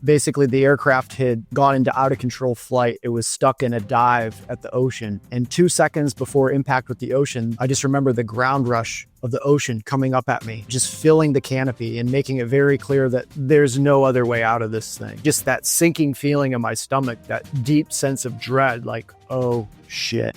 Basically, the aircraft had gone into out of control flight. It was stuck in a dive at the ocean. And 2 seconds before impact with the ocean, I just remember the ground rush of the ocean coming up at me, just filling the canopy and making it very clear that there's no other way out of this thing. Just that sinking feeling in my stomach, that deep sense of dread, like, oh shit.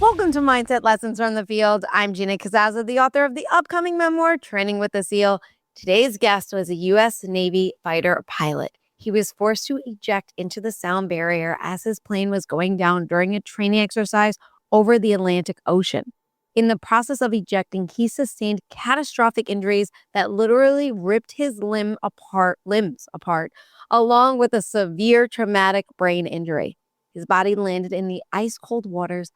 Welcome to Mindset Lessons from the Field. I'm Gina Casazza, the author of the upcoming memoir, Training with the SEAL. Today's guest was a U.S. Navy fighter pilot. He was forced to eject into the sound barrier as his plane was going down during a training exercise over the Atlantic Ocean. In the process of ejecting, he sustained catastrophic injuries that literally ripped his limbs apart, along with a severe traumatic brain injury. His body landed in the ice-cold waters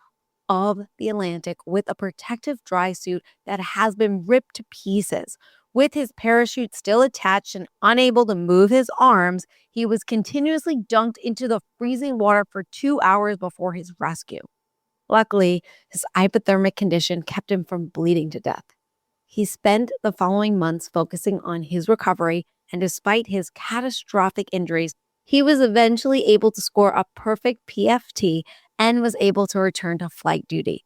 of the Atlantic with a protective dry suit that has been ripped to pieces. With his parachute still attached and unable to move his arms, he was continuously dunked into the freezing water for 2 hours before his rescue. Luckily, his hypothermic condition kept him from bleeding to death. He spent the following months focusing on his recovery, and despite his catastrophic injuries, he was eventually able to score a perfect PFT and was able to return to flight duty.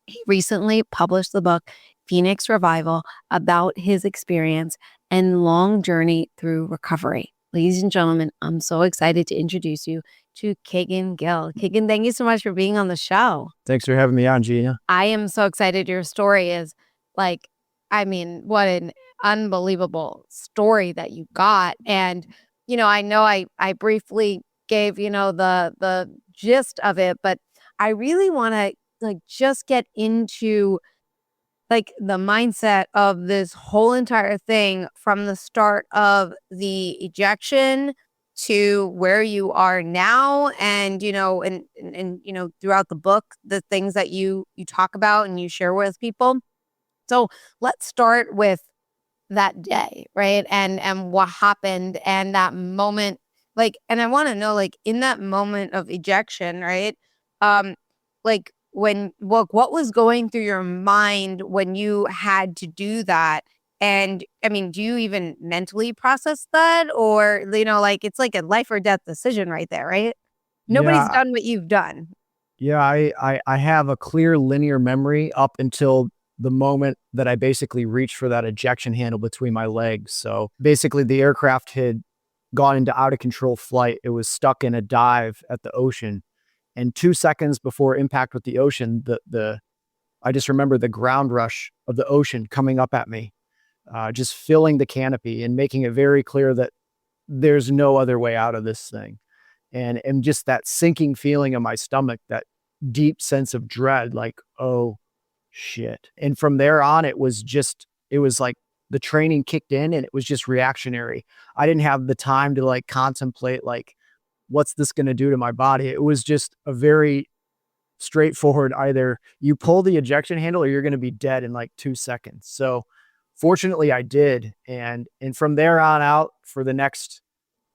He recently published the book, Phoenix Revival, about his experience and long journey through recovery. Ladies and gentlemen, I'm so excited to introduce you to Kegan Gill. Kegan, thank you so much for being on the show. Thanks for having me on, Gina. I am so excited. Your story is what an unbelievable story that you got. And, I know I briefly gave, the gist of it, but I really want to just get into the mindset of this whole entire thing from the start of the ejection to where you are now, and throughout the book, the things that you talk about and you share with people. So let's start with that day, right? And what happened and that moment. And I want to know, in that moment of ejection, right? What was going through your mind when you had to do that? And do you even mentally process that? Or, it's like a life or death decision right there, right? Nobody's done what you've done. Yeah, I have a clear linear memory up until the moment that I basically reached for that ejection handle between my legs. So basically the aircraft had gone into out of control flight. It was stuck in a dive at the ocean. And 2 seconds before impact with the ocean, I just remember the ground rush of the ocean coming up at me, just filling the canopy and making it very clear that there's no other way out of this thing. And just that sinking feeling in my stomach, that deep sense of dread, like, oh shit. And from there on, it was like the training kicked in and it was just reactionary. I didn't have the time to contemplate, what's this going to do to my body? It was just a very straightforward, either you pull the ejection handle or you're going to be dead in 2 seconds. So fortunately I did. And from there on out, for the next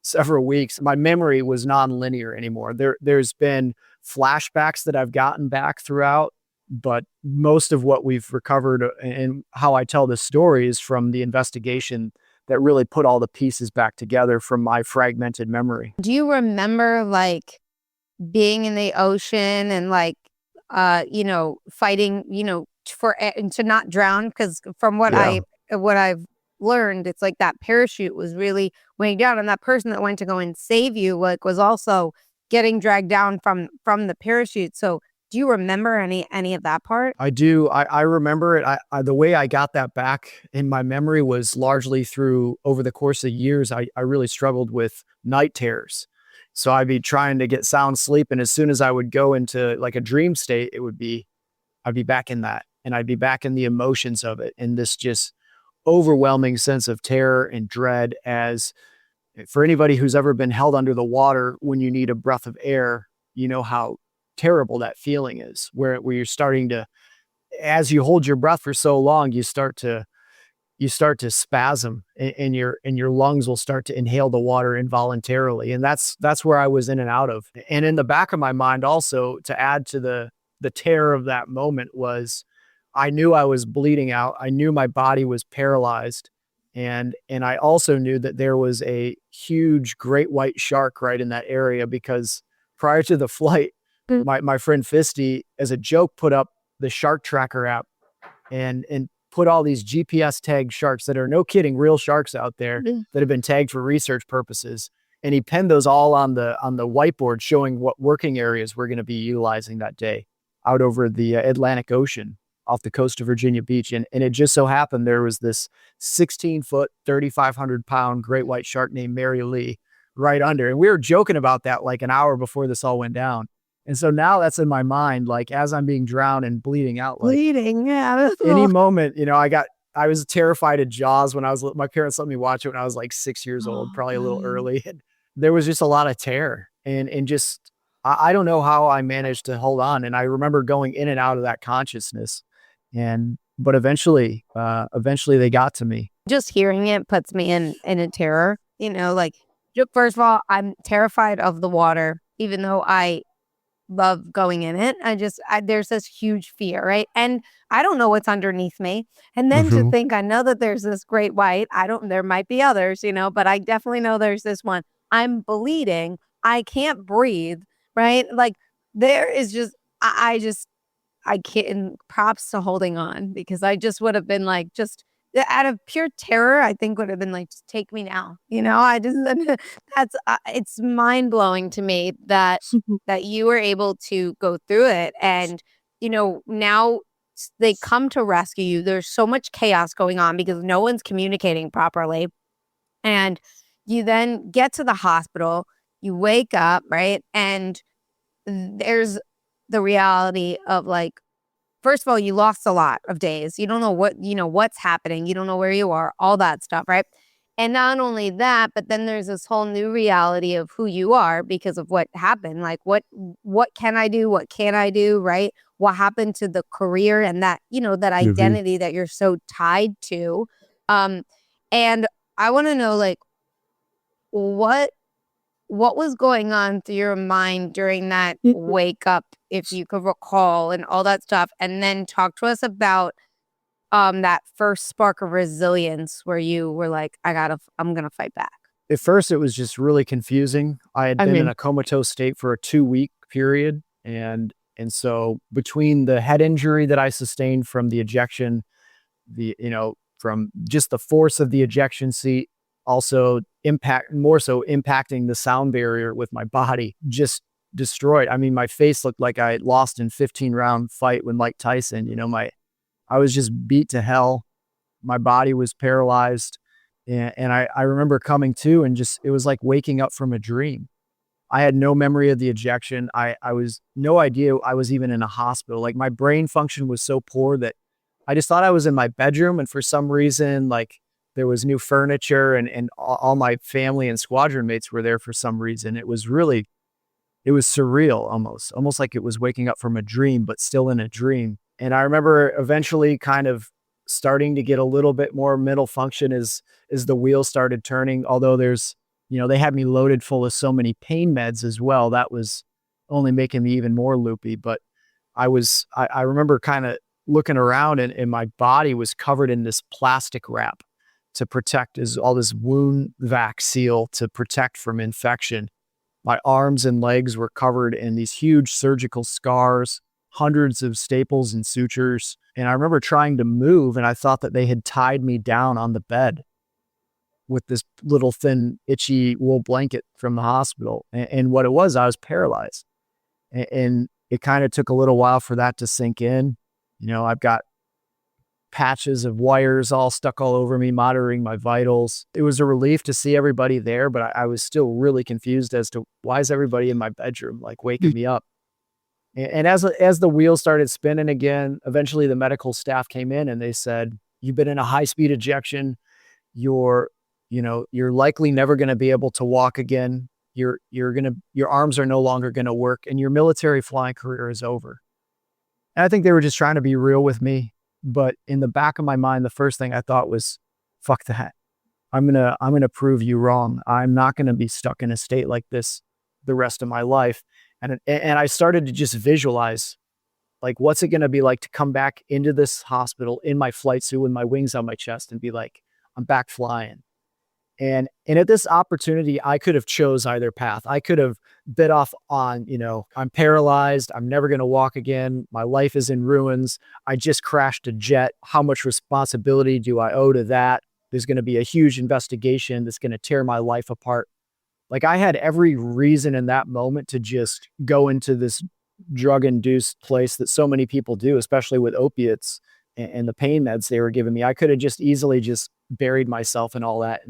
several weeks, my memory was non-linear anymore. There's been flashbacks that I've gotten back throughout, but most of what we've recovered and how I tell this story is from the investigation that really put all the pieces back together from my fragmented memory. Do you remember being in the ocean and fighting, to not drown? Because from what I've learned, it's that parachute was really weighing down, and that person that went to go and save you was also getting dragged down from the parachute. So do you remember any of that part? I do. I remember it. The way I got that back in my memory was largely through, over the course of years, I really struggled with night terrors. So I'd be trying to get sound sleep, and as soon as I would go into a dream state, I'd be back in that, and I'd be back in the emotions of it, and this just overwhelming sense of terror and dread. As for anybody who's ever been held under the water when you need a breath of air, you know how terrible that feeling is, where you're starting to, as you hold your breath for so long, you start to spasm, and your lungs will start to inhale the water involuntarily. And that's where I was in and out of. And in the back of my mind also, to add to the terror of that moment, was I knew I was bleeding out. I knew my body was paralyzed. And I also knew that there was a huge great white shark right in that area because prior to the flight, Mm. my friend Fisty, as a joke, put up the shark tracker app and put all these GPS tagged sharks that are, no kidding, real sharks out there Mm. that have been tagged for research purposes. And he penned those all on the whiteboard showing what working areas we're going to be utilizing that day out over the Atlantic Ocean off the coast of Virginia Beach. And it just so happened there was this 16-foot, 3,500-pound great white shark named Mary Lee right under. And we were joking about that like an hour before this all went down. And so now that's in my mind, like as I'm being drowned and bleeding out, like Bleeding, yeah. any moment, I was terrified of Jaws when my parents let me watch it when I was like 6 years old, Oh, probably a little God. early. And there was just a lot of terror and just, I don't know how I managed to hold on. And I remember going in and out of that consciousness but eventually they got to me. Just hearing it puts me in a terror. Like, first of all, I'm terrified of the water, even though I love going in it. There's this huge fear, right? And I don't know what's underneath me. And then to Mhm. think, I know that there's this great white. There might be others, but I definitely know there's this one. I'm bleeding. I can't breathe, right? Like, there is just, I can't, and props to holding on because I just would have been like, just out of pure terror, I think would have been like, just take me now. I just, it's mind blowing to me that you were able to go through it. And, now they come to rescue you. There's so much chaos going on because no one's communicating properly. And you then get to the hospital, you wake up, right? And there's the reality of like, first of all, you lost a lot of days. You don't know what's happening. You don't know where you are, all that stuff, right? And not only that, but then there's this whole new reality of who you are because of what happened. Like what can I do? What can't I do? Right? What happened to the career and that Mhm. identity that you're so tied to. Um, and I want to know like what was going on through your mind during that wake up, if you could recall, and all that stuff? And then talk to us about that first spark of resilience where you were like, I'm gonna fight back. At first, it was just really confusing. I had I been in mean, a comatose state for a 2-week period, and so between the head injury that I sustained from the ejection, from just the force of the ejection seat, also more so impacting the sound barrier with my body, just destroyed. I mean, my face looked like I had lost in 15-round fight with Mike Tyson. I was just beat to hell. My body was paralyzed. And I remember coming to and just, it was like waking up from a dream. I had no memory of the ejection. I was no idea I was even in a hospital. Like my brain function was so poor that I just thought I was in my bedroom. And for some reason, like there was new furniture and all my family and squadron mates were there for some reason. It was surreal almost like it was waking up from a dream, but still in a dream. And I remember eventually kind of starting to get a little bit more mental function as the wheels started turning. Although they had me loaded full of so many pain meds as well. That was only making me even more loopy. But I remember kind of looking around and my body was covered in this plastic wrap to protect as all this wound vac seal to protect from infection. My arms and legs were covered in these huge surgical scars, hundreds of staples and sutures. And I remember trying to move, and I thought that they had tied me down on the bed with this little thin, itchy wool blanket from the hospital. And what it was, I was paralyzed. And it kind of took a little while for that to sink in. I've got patches of wires all stuck all over me, monitoring my vitals. It was a relief to see everybody there, but I was still really confused as to why is everybody in my bedroom, like waking me up. And as the wheels started spinning again, eventually the medical staff came in and they said, "You've been in a high speed ejection. You're, you're likely never going to be able to walk again. Your arms are no longer going to work, and your military flying career is over." And I think they were just trying to be real with me. But in the back of my mind, the first thing I thought was, fuck that. I'm gonna prove you wrong. I'm not gonna be stuck in a state like this the rest of my life. And I started to just visualize Like, what's it going to be like to come back into this hospital in my flight suit with my wings on my chest and be like, I'm back flying. And at this opportunity, I could have chose either path. I could have bit off on, I'm paralyzed. I'm never going to walk again. My life is in ruins. I just crashed a jet. How much responsibility do I owe to that? There's going to be a huge investigation that's going to tear my life apart. Like, I had every reason in that moment to just go into this drug induced place that so many people do, especially with opiates and the pain meds they were giving me. I could have just easily just buried myself in all that.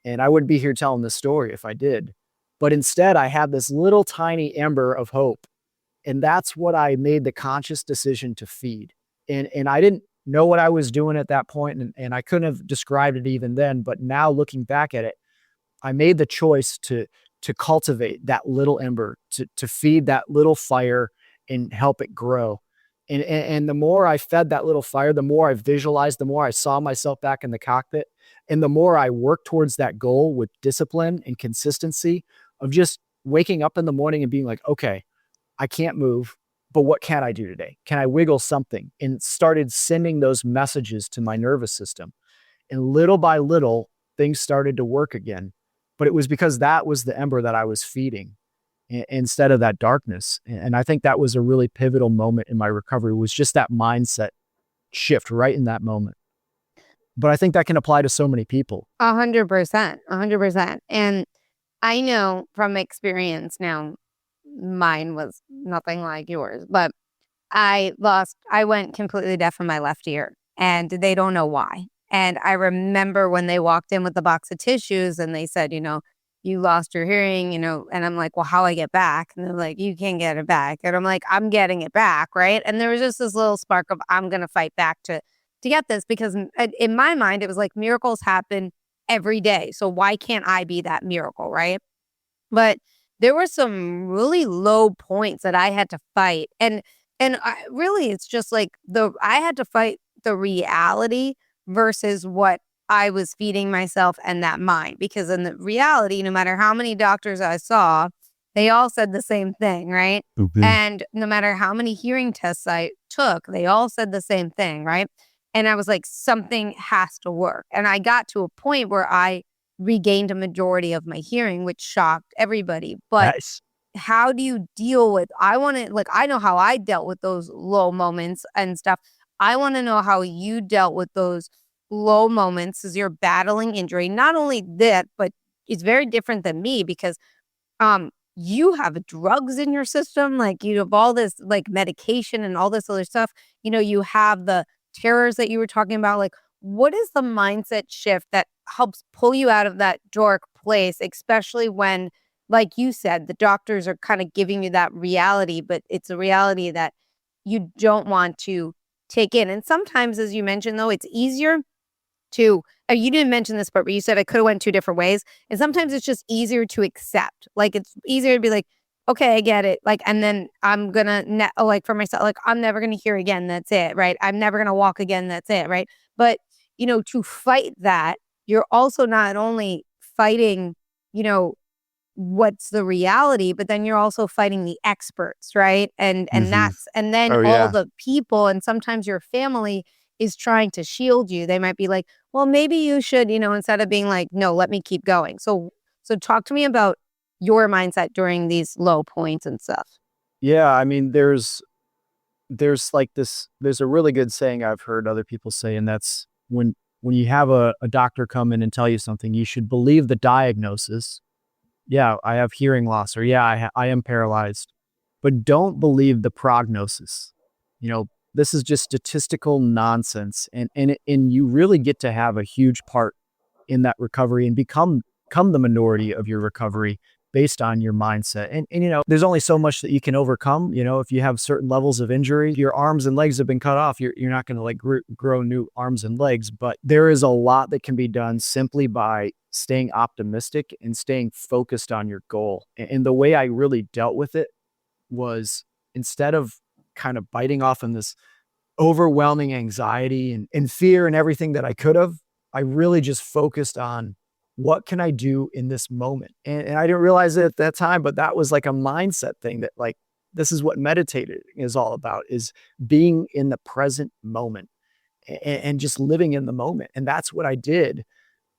And I wouldn't be here telling this story if I did. But instead, I had this little tiny ember of hope. And that's what I made the conscious decision to feed. And I didn't know what I was doing at that point, and I couldn't have described it even then. But now looking back at it, I made the choice to cultivate that little ember, to feed that little fire and help it grow. And the more I fed that little fire, the more I visualized, the more I saw myself back in the cockpit, and the more I worked towards that goal with discipline and consistency of just waking up in the morning and being like, okay, I can't move, but what can I do today? Can I wiggle something? And started sending those messages to my nervous system. And little by little, things started to work again. But it was because that was the ember that I was feeding instead of that darkness. And I think that was a really pivotal moment in my recovery, was just that mindset shift right in that moment. But I think that can apply to so many people. 100%, 100%. And I know from experience now, mine was nothing like yours, but I went completely deaf in my left ear, and they don't know why. And I remember when they walked in with the box of tissues and they said, you lost your hearing, and I'm like, well, how I get back? And they're like, you can't get it back. And I'm like, I'm getting it back, right? And there was just this little spark of, I'm going to fight back to get this, because in my mind, it was like miracles happen every day. So why can't I be that miracle, right? But there were some really low points that I had to fight. And really, it's just like I had to fight the reality versus what I was feeding myself and that mind. Because in the reality, no matter how many doctors I saw, they all said the same thing, right? Okay. And no matter how many hearing tests I took, they all said the same thing, right? And I was like, something has to work. And I got to a point where I regained a majority of my hearing, which shocked everybody. But Nice. how do you deal with, I know how I dealt with those low moments and stuff. I want to know how you dealt with those low moments as you're battling injury. Not only that, but it's very different than me, because you have drugs in your system, like you have all this like medication and all this other stuff. You have the terrors that you were talking about. Like, what is the mindset shift that helps pull you out of that dark place, especially when, like you said, the doctors are kind of giving you that reality, but it's a reality that you don't want to take in. And sometimes, as you mentioned, though, it's easier to, you didn't mention this part, but you said I could have went two different ways. And sometimes it's just easier to accept. Like, it's easier to be like, okay, I get it. Like, and then I'm gonna like for myself, like, I'm never gonna hear again. That's it, right? I'm never gonna walk again. That's it, right? But to fight that, you're also not only fighting, what's the reality, but then you're also fighting the experts, right? And Mhm. and then Oh, all yeah. the people, and sometimes your family is trying to shield you. They might be like, well, maybe you should, instead of being like, no, let me keep going. So talk to me about your mindset during these low points and stuff. Yeah, I mean, there's like there's a really good saying I've heard other people say, and that's when you have a doctor come in and tell you something, you should believe the diagnosis. Yeah, I have hearing loss, or yeah, I am paralyzed, but don't believe the prognosis. This is just statistical nonsense, and you really get to have a huge part in that recovery and become the minority of your recovery based on your mindset. And there's only so much that you can overcome. If you have certain levels of injury, your arms and legs have been cut off, you're not going to like grow new arms and legs, but there is a lot that can be done simply by staying optimistic and staying focused on your goal. And the way I really dealt with it was, instead of kind of biting off in this overwhelming anxiety and fear and everything that I could have, I really just focused on, what can I do in this moment? And I didn't realize it at that time, but that was like a mindset thing that, like, this is what meditating is all about, is being in the present moment and just living in the moment. And that's what I did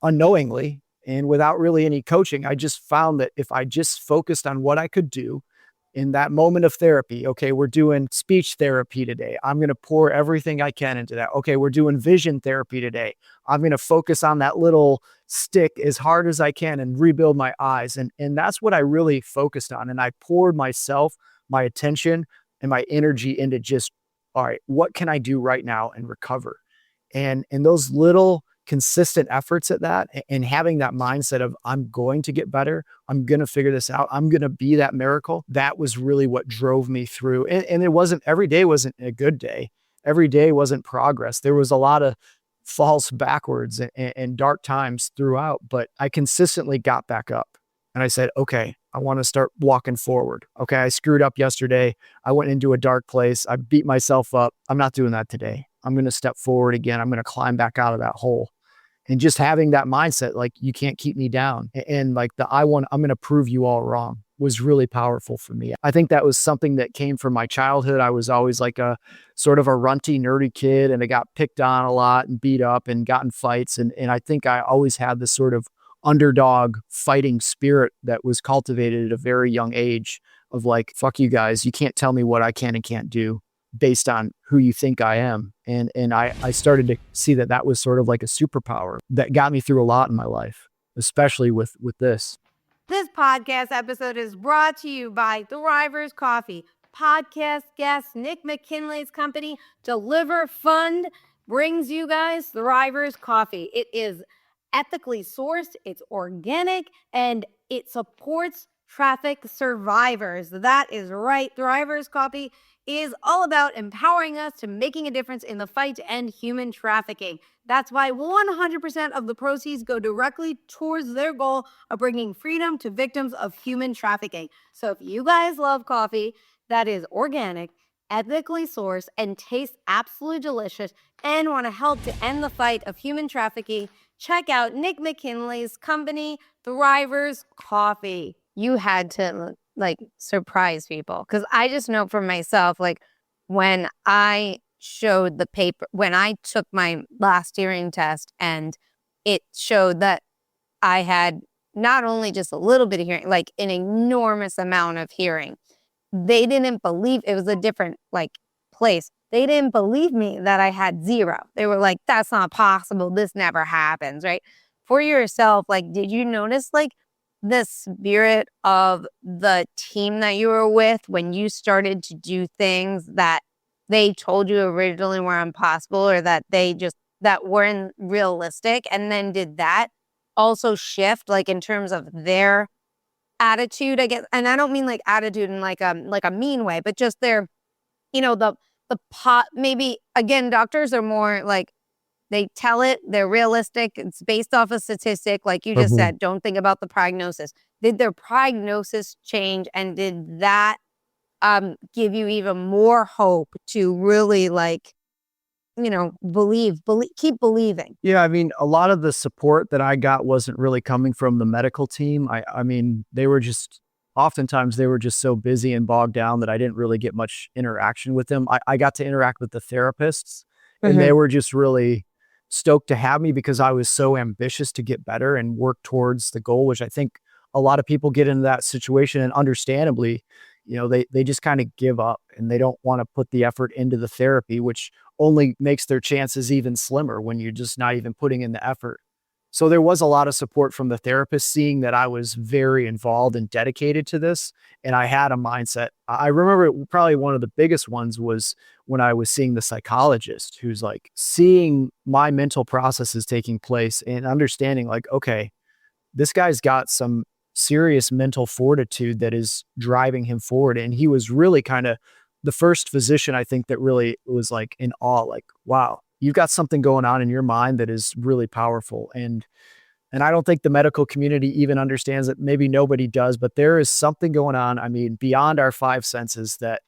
unknowingly and without really any coaching. I just found that if I just focused on what I could do in that moment of therapy. Okay, we're doing speech therapy today. I'm going to pour everything I can into that. Okay, we're doing vision therapy today. I'm going to focus on that little stick as hard as I can and rebuild my eyes. And that's what I really focused on. And I poured myself, my attention, and my energy into just, all right, what can I do right now and recover? And those little consistent efforts at that and having that mindset of I'm going to get better, I'm going to figure this out, I'm going to be that miracle, that was really what drove me through. And it wasn't, every day wasn't a good day, every day wasn't progress. There was a lot of false backwards and dark times throughout, but I consistently got back up and I said, okay, I want to start walking forward. Okay, I screwed up yesterday, I went into a dark place, I beat myself up, I'm not doing that today. I'm going to step forward again. I'm going to climb back out of that hole. And just having that mindset, like, you can't keep me down. And like I'm going to prove you all wrong, was really powerful for me. I think that was something that came from my childhood. I was always like a sort of a runty, nerdy kid, and I got picked on a lot and beat up and got in fights. And I think I always had this sort of underdog fighting spirit that was cultivated at a very young age of like, fuck you guys, you can't tell me what I can and can't do based on who you think I am. And I started to see that that was sort of like a superpower that got me through a lot in my life, especially with this. This podcast episode is brought to you by Thrivers Coffee. Podcast guest Nick McKinley's company, Deliver Fund, brings you guys Thrivers Coffee. It is ethically sourced, it's organic, and it supports traffic survivors. That is right. Thrivers Coffee is all about empowering us to making a difference in the fight to end human trafficking. That's why 100% of the proceeds go directly towards their goal of bringing freedom to victims of human trafficking. So if you guys love coffee that is organic, ethically sourced, and tastes absolutely delicious, and want to help to end the fight of human trafficking, check out Nick McKinley's company, Thrivers Coffee. You had to like surprise people, because I just know for myself, like when I showed the paper, when I took my last hearing test and it showed that I had not only just a little bit of hearing, like an enormous amount of hearing, they didn't believe, it was a different like place. They didn't believe me that I had zero. They were like, that's not possible. This never happens, right? For yourself, like, did you notice like the spirit of the team that you were with when you started to do things that they told you originally were impossible, or that that weren't realistic? And then did that also shift, like in terms of their attitude, I guess? And I don't mean like attitude in like a mean way, but just their, the pot, maybe again, doctors are more like, they tell it, they're realistic, it's based off a statistic, like you just said, don't think about the prognosis. Did their prognosis change, and did that give you even more hope to really like, believe, keep believing? Yeah, I mean, a lot of the support that I got wasn't really coming from the medical team. I mean, oftentimes they were just so busy and bogged down that I didn't really get much interaction with them. I got to interact with the therapists, and they were just really stoked to have me because I was so ambitious to get better and work towards the goal, which I think a lot of people get into that situation, and understandably, they just kind of give up and they don't want to put the effort into the therapy, which only makes their chances even slimmer when you're just not even putting in the effort. So there was a lot of support from the therapist, seeing that I was very involved and dedicated to this. And I had a mindset. I remember probably one of the biggest ones was when I was seeing the psychologist, who's like seeing my mental processes taking place and understanding like, okay, this guy's got some serious mental fortitude that is driving him forward. And he was really kind of the first physician, I think, that really was like in awe, like, wow, you've got something going on in your mind that is really powerful. And I don't think the medical community even understands it. Maybe nobody does, but there is something going on. I mean, beyond our five senses, that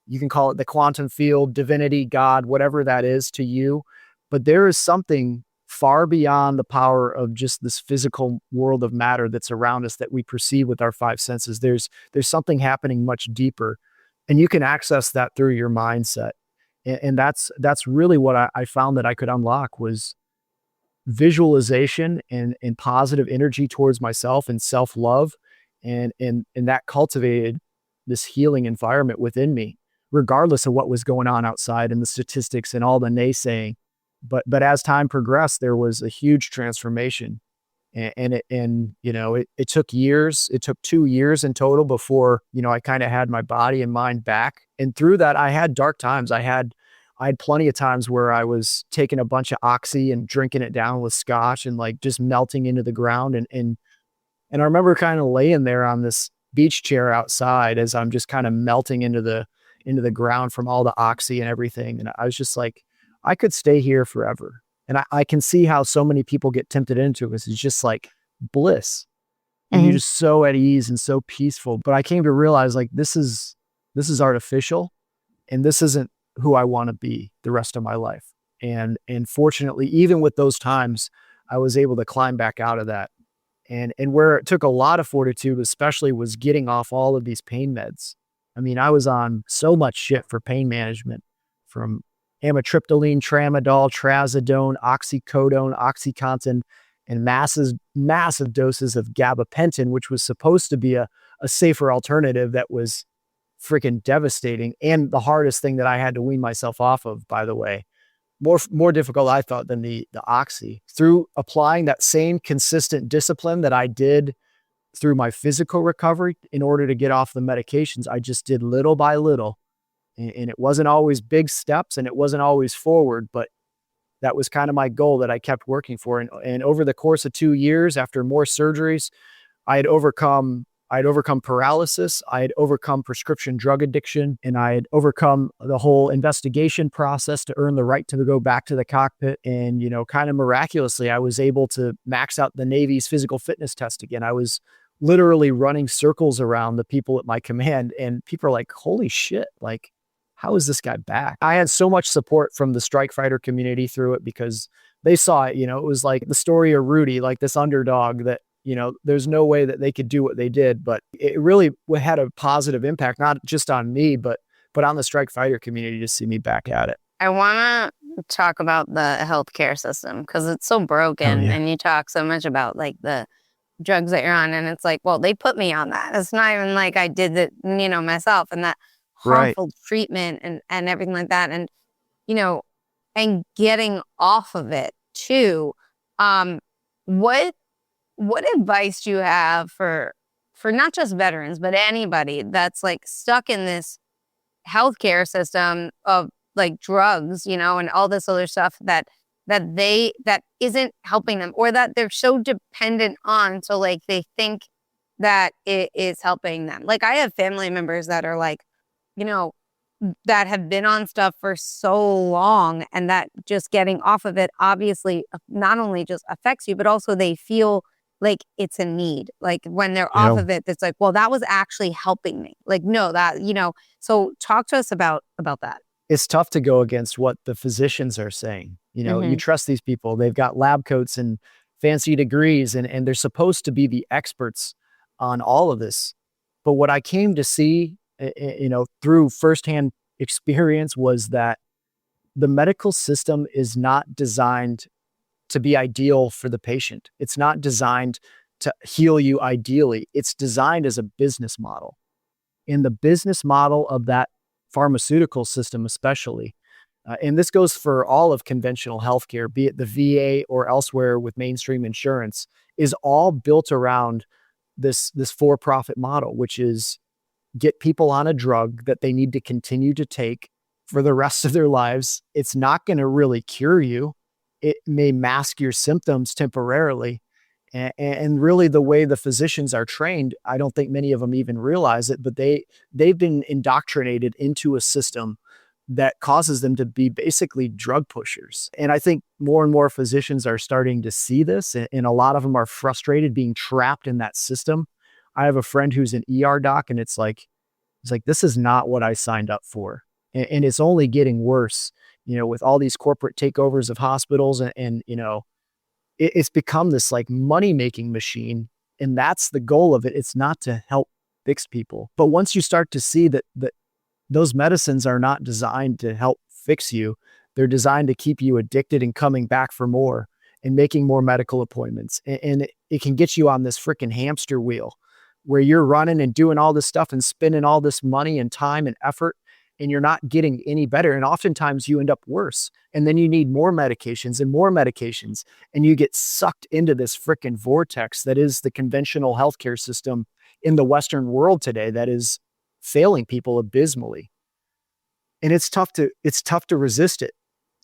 you can call it the quantum field, divinity, God, whatever that is to you. But there is something far beyond the power of just this physical world of matter that's around us that we perceive with our five senses. There's something happening much deeper And you can access that through your mindset. And that's really what I found that I could unlock was visualization and positive energy towards myself and self-love. And that cultivated this healing environment within me, regardless of what was going on outside and the statistics and all the naysaying. But as time progressed, there was a huge transformation. And it took years. It took 2 years in total before, I kind of had my body and mind back. And through that, I had dark times. I had plenty of times where I was taking a bunch of oxy and drinking it down with scotch and like just melting into the ground. And I remember kind of laying there on this beach chair outside as I'm just kind of melting into the ground from all the oxy and everything. And I was just like, I could stay here forever. And I can see how so many people get tempted into it. It's just like bliss. And you're Mhm. just so at ease and so peaceful. But I came to realize like this is artificial, and this isn't who I want to be the rest of my life. And fortunately, even with those times, I was able to climb back out of that. And where it took a lot of fortitude, especially, was getting off all of these pain meds. I mean, I was on so much shit for pain management, from amitriptyline, tramadol, trazodone, oxycodone, oxycontin, and massive doses of gabapentin, which was supposed to be a safer alternative that was freaking devastating, and the hardest thing that I had to wean myself off of, by the way. More difficult, I thought, than the oxy. Through applying that same consistent discipline that I did through my physical recovery in order to get off the medications, I just did little by little. And it wasn't always big steps, and it wasn't always forward, but that was kind of my goal that I kept working for. And over the course of 2 years, after more surgeries, I had overcome paralysis, I had overcome prescription drug addiction, and I had overcome the whole investigation process to earn the right to go back to the cockpit. And, kind of miraculously, I was able to max out the Navy's physical fitness test again. I was literally running circles around the people at my command, and people are like, holy shit, like, how is this guy back? I had so much support from the strike fighter community through it, because they saw it. It was like the story of Rudy, like this underdog that, there's no way that they could do what they did, but it really had a positive impact, not just on me, but on the strike fighter community, to see me back at it. I want to talk about the healthcare system because it's so Oh broken, yeah. and you talk so much about like the drugs that you're on, and it's like, well, they put me on that. It's not even like I did it, myself, and that Right. harmful treatment and everything like that, and you know, and getting off of it too. Um, what what advice do you have for not just veterans, but anybody that's like stuck in this healthcare system of like drugs, and all this other stuff that isn't helping them, or that they're so dependent on, so like they think that it is helping them. Like I have family members that are like, you know, that have been on stuff for so long, and that just getting off of it obviously not only just affects you, but also they feel like it's a need. Like when they're You off know, of it, it's like, well, that was actually helping me. Like, no, so talk to us about that. it's tough to go against what the physicians are saying. You Hmm. trust these people. They've got lab coats and fancy degrees, and they're supposed to be the experts on all of this. But what I came to see, through firsthand experience, was that the medical system is not designed to be ideal for the patient. It's not designed to heal you ideally. It's designed as a business model. In the business model of that pharmaceutical system, especially, and this goes for all of conventional healthcare, be it the VA or elsewhere with mainstream insurance, is all built around this for-profit model, which is get people on a drug that they need to continue to take for the rest of their lives. It's not going to really cure you. It may mask your symptoms temporarily. And really, the way the physicians are trained, I don't think many of them even realize it, but they've been indoctrinated into a system that causes them to be basically drug pushers. And I think more and more physicians are starting to see this, and a lot of them are frustrated being trapped in that system. I have a friend who's an ER doc, and it's like this is not what I signed up for, and it's only getting worse. With all these corporate takeovers of hospitals, and it's become this like money making machine, and that's the goal of it. It's not to help fix people, but once you start to see that those medicines are not designed to help fix you. They're designed to keep you addicted and coming back for more and making more medical appointments. And it can get you on this freaking hamster wheel where you're running and doing all this stuff and spending all this money and time and effort, and you're not getting any better. And oftentimes you end up worse. And then you need more medications and more medications. And you get sucked into this freaking vortex that is the conventional healthcare system in the Western world today that is failing people abysmally. And it's tough to resist it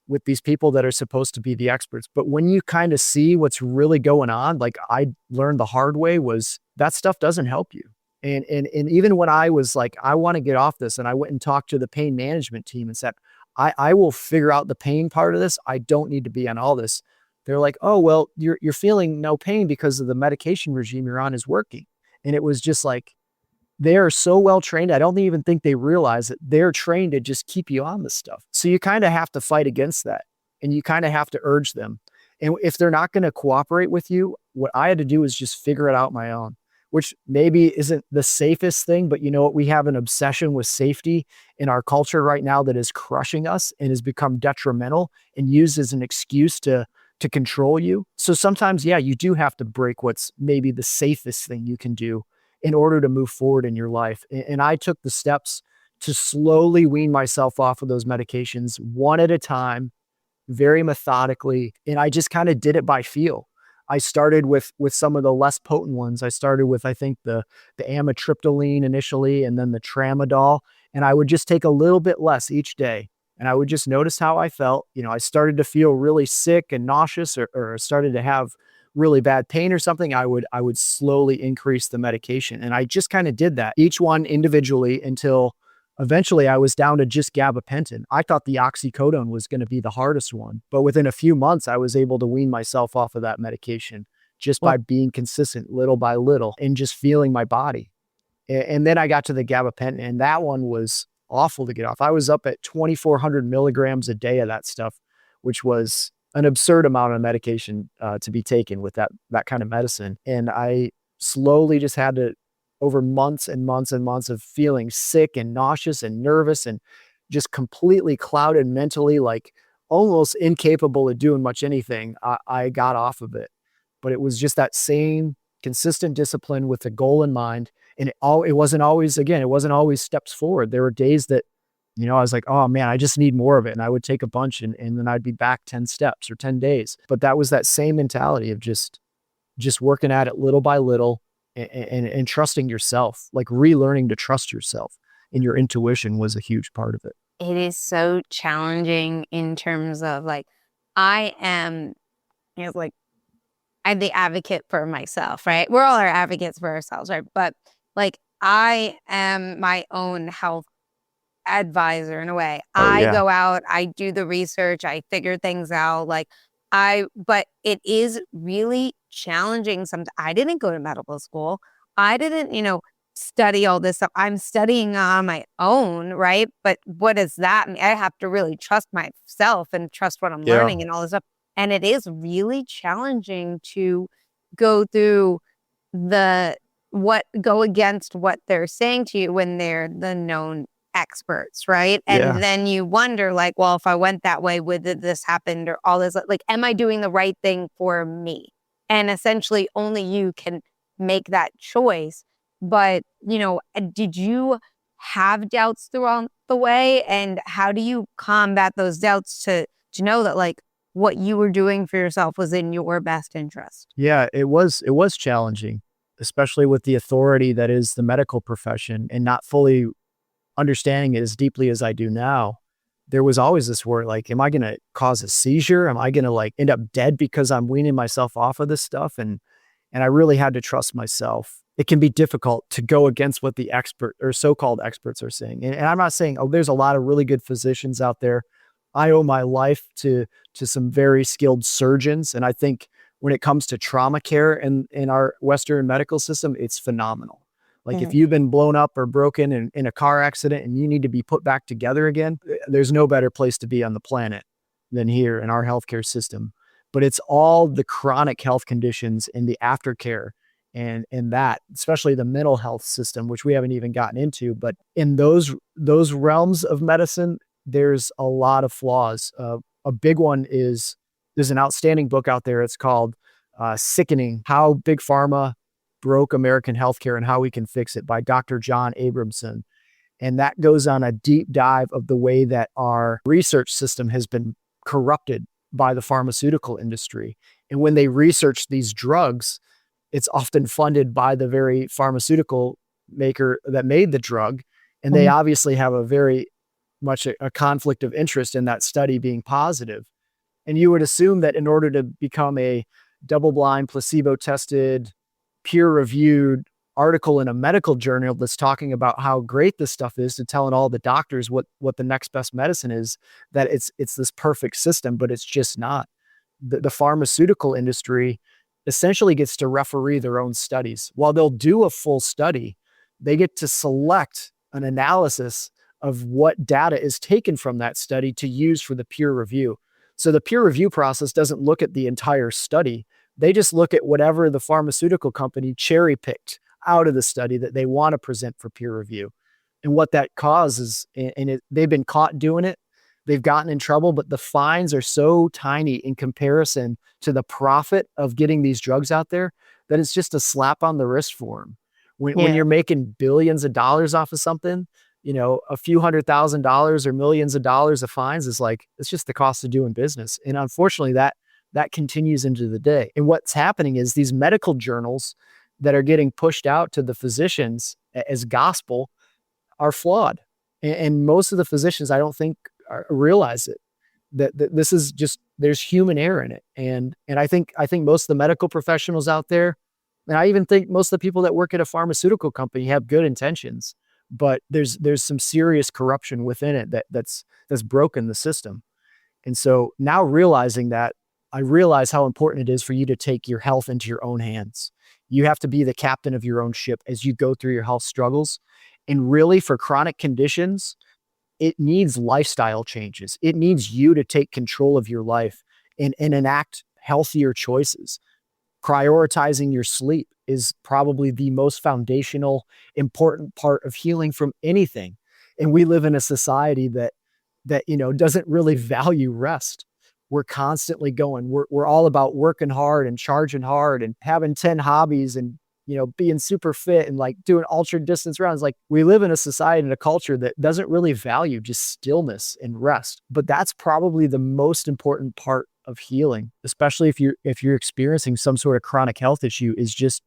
with these people that are supposed to be the experts. But when you kind of see what's really going on, like I learned the hard way, was that stuff doesn't help you. And even when I was like, I want to get off this, and I went and talked to the pain management team and said, I will figure out the pain part of this. I don't need to be on all this. They're like, oh, well, you're feeling no pain because of the medication regime you're on is working. And it was just like, they are so well trained. I don't even think they realize that they're trained to just keep you on this stuff. So you kind of have to fight against that, and you kind of have to urge them. And if they're not going to cooperate with you, what I had to do is just figure it out my own, which maybe isn't the safest thing, but you know what? We have an obsession with safety in our culture right now that is crushing us and has become detrimental and used as an excuse to control you. So sometimes, yeah, you do have to break what's maybe the safest thing you can do in order to move forward in your life. And I took the steps to slowly wean myself off of those medications one at a time, very methodically. And I just kind of did it by feel. I started with some of the less potent ones. I started with, I think, the amitriptyline initially, and then the tramadol. And I would just take a little bit less each day. And I would just notice how I felt. You know, I started to feel really sick and nauseous, or started to have really bad pain or something. I would slowly increase the medication. And I just kind of did that, each one individually, until eventually I was down to just gabapentin. I thought the oxycodone was going to be the hardest one, but within a few months, I was able to wean myself off of that medication just by being consistent little by little and just feeling my body. And then I got to the gabapentin, and that one was awful to get off. I was up at 2,400 milligrams a day of that stuff, which was an absurd amount of medication to be taken with that kind of medicine. And I slowly just had to, over months and months and months of feeling sick and nauseous and nervous and just completely clouded mentally, like almost incapable of doing much anything, I got off of it. But it was just that same consistent discipline with the goal in mind. And it wasn't always, again, it wasn't always steps forward. There were days that, you know, I was like, oh man, I just need more of it. And I would take a bunch, and then I'd be back 10 steps or 10 days. But that was that same mentality of just working at it little by little, and trusting yourself, like relearning to trust yourself, and your intuition was a huge part of it. It is so challenging in terms of like, I am, you know, like, I'm the advocate for myself, right? We're all our advocates for ourselves, right? But like, I am my own health advisor in a way. Oh I yeah. go out, I do the research, I figure things out. But it is really challenging. I didn't go to medical school. I didn't, study all this stuff. I'm studying on my own, right? But what does that mean? I have to really trust myself and trust what I'm Yeah. learning and all this stuff. And it is really challenging to go through go against what they're saying to you when they're the known experts, right? Yeah. And then you wonder, like, well, if I went that way, would this happen, or all this? Like, am I doing the right thing for me? And essentially, only you can make that choice. But did you have doubts throughout the way? And how do you combat those doubts to know that, like, what you were doing for yourself was in your best interest? Yeah, it was challenging, especially with the authority that is the medical profession, and not fully understanding it as deeply as I do now. There was always this worry, like, am I going to cause a seizure? Am I going to like end up dead because I'm weaning myself off of this stuff? And I really had to trust myself. It can be difficult to go against what the expert or so-called experts are saying. And I'm not saying, oh, there's a lot of really good physicians out there. I owe my life to some very skilled surgeons. And I think when it comes to trauma care in our Western medical system, it's phenomenal. Like if you've been blown up or broken in a car accident and you need to be put back together again, there's no better place to be on the planet than here in our healthcare system. But it's all the chronic health conditions and the aftercare and that, especially the mental health system, which we haven't even gotten into. But in those realms of medicine, there's a lot of flaws. A big one is there's an outstanding book out there. It's called "Sickening: How Big Pharma Broke American Healthcare and How We Can Fix It" by Dr. John Abramson. And that goes on a deep dive of the way that our research system has been corrupted by the pharmaceutical industry. And when they research these drugs, it's often funded by the very pharmaceutical maker that made the drug. And they obviously have a very much a conflict of interest in that study being positive. And you would assume that in order to become a double-blind, placebo-tested, peer-reviewed article in a medical journal that's talking about how great this stuff is, to telling all the doctors what the next best medicine is, that it's this perfect system, but it's just not. The pharmaceutical industry essentially gets to referee their own studies. While they'll do a full study, they get to select an analysis of what data is taken from that study to use for the peer review. So the peer review process doesn't look at the entire study. They just look at whatever the pharmaceutical company cherry picked out of the study that they want to present for peer review. And what that causes, they've been caught doing it, they've gotten in trouble, but the fines are so tiny in comparison to the profit of getting these drugs out there that it's just a slap on the wrist for them. When you're making billions of dollars off of something, a few $100,000 or millions of dollars of fines is like, it's just the cost of doing business. And unfortunately, that continues into the day. And what's happening is these medical journals that are getting pushed out to the physicians as gospel are flawed. And most of the physicians, I don't think, realize it, that this is just, there's human error in it. And I think most of the medical professionals out there, and I even think most of the people that work at a pharmaceutical company have good intentions, but there's some serious corruption within it that's broken the system. And so now realizing that, I realize how important it is for you to take your health into your own hands. You have to be the captain of your own ship as you go through your health struggles. And really, for chronic conditions, it needs lifestyle changes. It needs you to take control of your life and enact healthier choices. Prioritizing your sleep is probably the most foundational, important part of healing from anything. And we live in a society that doesn't really value rest. We're constantly going. We're all about working hard and charging hard and having 10 hobbies and being super fit and like doing ultra distance runs. Like, we live in a society and a culture that doesn't really value just stillness and rest. But that's probably the most important part of healing, especially if you're experiencing some sort of chronic health issue, is just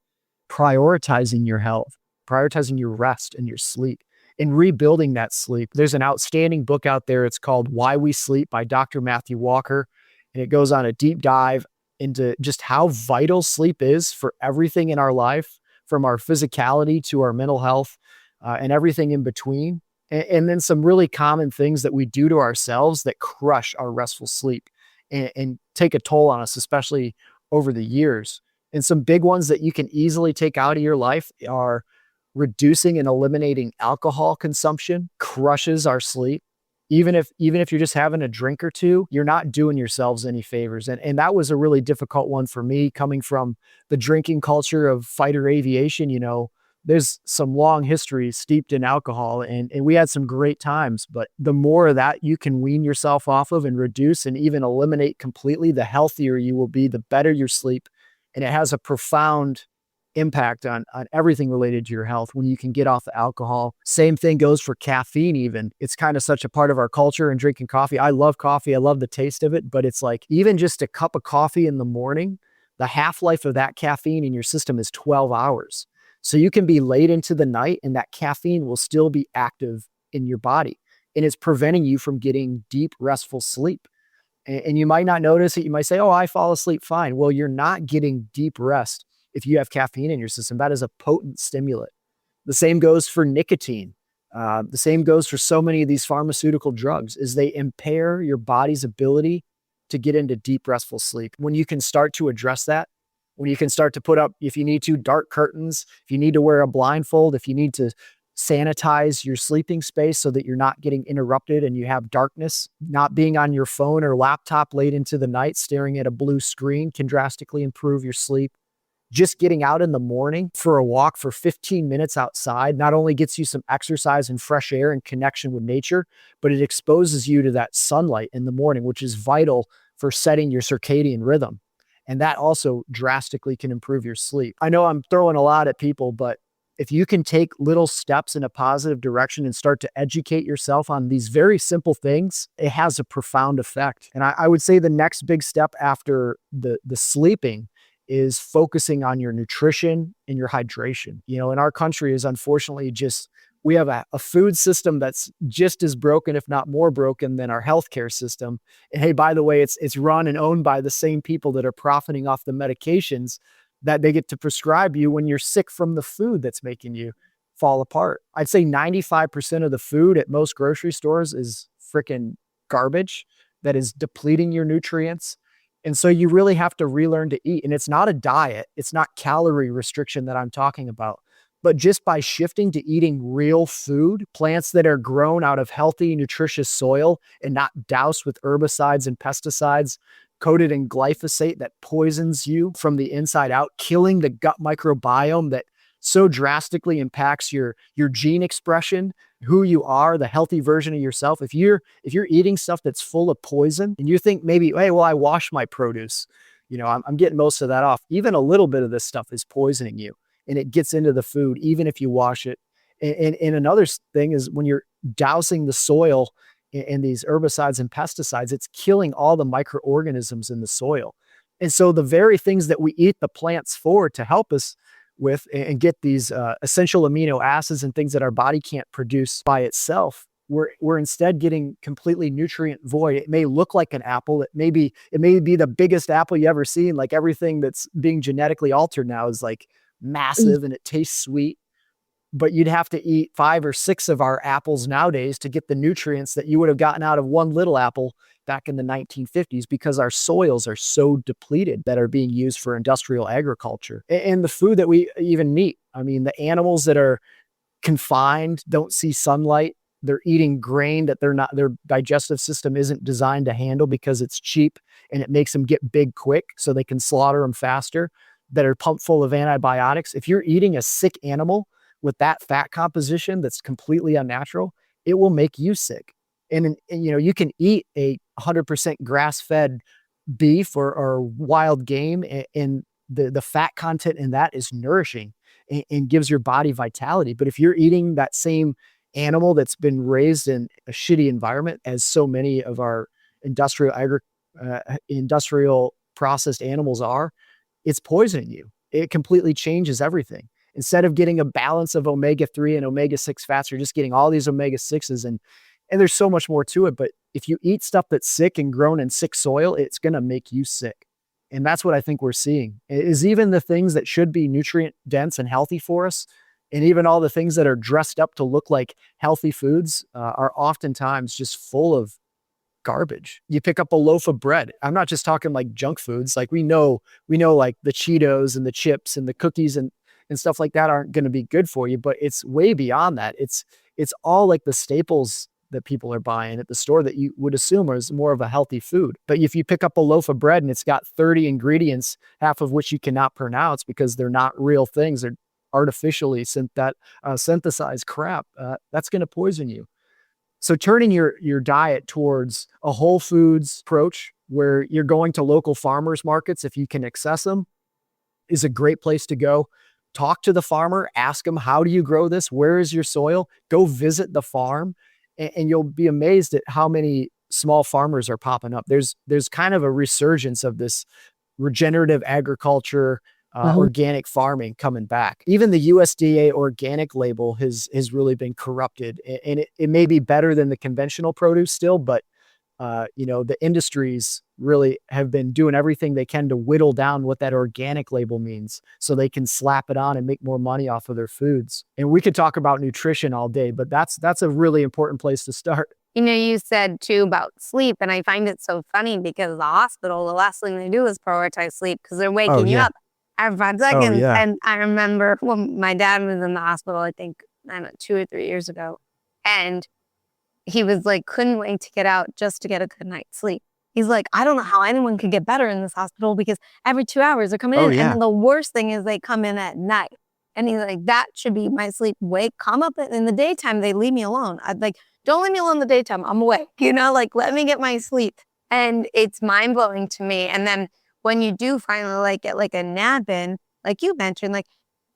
prioritizing your health, prioritizing your rest and your sleep, and rebuilding that sleep. There's an outstanding book out there. It's called Why We Sleep by Dr. Matthew Walker. And it goes on a deep dive into just how vital sleep is for everything in our life, from our physicality to our mental health, and everything in between. And then some really common things that we do to ourselves that crush our restful sleep and take a toll on us, especially over the years. And some big ones that you can easily take out of your life are reducing and eliminating alcohol consumption. Crushes our sleep. Even if you're just having a drink or two, you're not doing yourselves any favors. And that was a really difficult one for me, coming from the drinking culture of fighter aviation. There's some long history steeped in alcohol, and we had some great times. But the more of that you can wean yourself off of and reduce and even eliminate completely, the healthier you will be, the better your sleep. And it has a profound impact on everything related to your health when you can get off the alcohol. Same thing goes for caffeine even. It's kind of such a part of our culture and drinking coffee. I love coffee. I love the taste of it, but it's like, even just a cup of coffee in the morning, the half-life of that caffeine in your system is 12 hours. So you can be late into the night and that caffeine will still be active in your body, and it's preventing you from getting deep, restful sleep. And you might not notice it. You might say, oh, I fall asleep fine. Well, you're not getting deep rest if you have caffeine in your system. That is a potent stimulant. The same goes for nicotine. The same goes for so many of these pharmaceutical drugs, is they impair your body's ability to get into deep, restful sleep. When you can start to address that, when you can start to put up, if you need to, dark curtains, if you need to wear a blindfold, if you need to sanitize your sleeping space so that you're not getting interrupted and you have darkness, not being on your phone or laptop late into the night, staring at a blue screen can drastically improve your sleep. Just getting out in the morning for a walk for 15 minutes outside not only gets you some exercise and fresh air and connection with nature, but it exposes you to that sunlight in the morning, which is vital for setting your circadian rhythm. And that also drastically can improve your sleep. I know I'm throwing a lot at people, but if you can take little steps in a positive direction and start to educate yourself on these very simple things, it has a profound effect. And I would say the next big step after the sleeping is focusing on your nutrition and your hydration. You know, in our country is unfortunately just we have a food system that's just as broken, if not more broken, than our healthcare system. And hey, by the way, it's run and owned by the same people that are profiting off the medications that they get to prescribe you when you're sick from the food that's making you fall apart. I'd say 95% of the food at most grocery stores is freaking garbage that is depleting your nutrients. And so you really have to relearn to eat. And it's not a diet, it's not calorie restriction that I'm talking about. But just by shifting to eating real food, plants that are grown out of healthy, nutritious soil and not doused with herbicides and pesticides, coated in glyphosate that poisons you from the inside out, killing the gut microbiome that so drastically impacts your gene expression, who you are, the healthy version of yourself. If you're eating stuff that's full of poison and you think maybe, hey, well, I wash my produce, you know, I'm getting most of that off. Even a little bit of this stuff is poisoning you and it gets into the food, even if you wash it. And another thing is when you're dousing the soil in these herbicides and pesticides, it's killing all the microorganisms in the soil. And so the very things that we eat the plants for to help us with and get these essential amino acids and things that our body can't produce by itself, we're instead getting completely nutrient void. It may look like an apple. It may be the biggest apple you ever seen. Like everything that's being genetically altered now is like massive and it tastes sweet. But you'd have to eat 5 or 6 of our apples nowadays to get the nutrients that you would have gotten out of one little apple back in the 1950s because our soils are so depleted that are being used for industrial agriculture. And the food that we even eat, I mean, the animals that are confined, don't see sunlight, they're eating grain that their digestive system isn't designed to handle because it's cheap and it makes them get big quick so they can slaughter them faster, that are pumped full of antibiotics. If you're eating a sick animal with that fat composition that's completely unnatural, it will make you sick. And you know, you can eat a 100% grass-fed beef or wild game, and the fat content in that is nourishing and gives your body vitality. But if you're eating that same animal that's been raised in a shitty environment, as so many of our industrial processed animals are, it's poisoning you. It completely changes everything. Instead of getting a balance of omega-3 and omega-6 fats, you're just getting all these omega-6s and there's so much more to it. But if you eat stuff that's sick and grown in sick soil, it's going to make you sick. And that's what I think we're seeing is even the things that should be nutrient dense and healthy for us, and even all the things that are dressed up to look like healthy foods are oftentimes just full of garbage. You pick up a loaf of bread. I'm not just talking like junk foods. Like we know like the Cheetos and the chips and the cookies and stuff like that aren't going to be good for you, but it's way beyond that. It's all like the staples that people are buying at the store that you would assume is more of a healthy food. But if you pick up a loaf of bread and it's got 30 ingredients, half of which you cannot pronounce because they're not real things, they're artificially synthesized crap, that's going to poison you. So turning your diet towards a whole foods approach where you're going to local farmers markets if you can access them is a great place to go. Talk to the farmer, ask them, how do you grow this? Where is your soil? Go visit the farm and you'll be amazed at how many small farmers are popping up. There's kind of a resurgence of this regenerative agriculture, organic farming coming back. Even the USDA organic label has really been corrupted, and it may be better than the conventional produce still, but you know, the industries really have been doing everything they can to whittle down what that organic label means so they can slap it on and make more money off of their foods. And we could talk about nutrition all day, but that's a really important place to start. You know, you said too about sleep, and I find it so funny because the hospital, the last thing they do is prioritize sleep because they're waking you up every 5 seconds. And I remember when my dad was in the hospital, I think, I don't know, 2 or 3 years ago, and he was like, couldn't wait to get out just to get a good night's sleep. He's like, I don't know how anyone could get better in this hospital because every 2 hours they're coming Oh in. And yeah. then the worst thing is they come in at night. And he's like, that should be my sleep. Wake, come up in the daytime. They leave me alone. I'd like, don't leave me alone in the daytime. I'm awake, like, let me get my sleep. And it's mind blowing to me. And then when you do finally like get like a nap in, like you mentioned, like,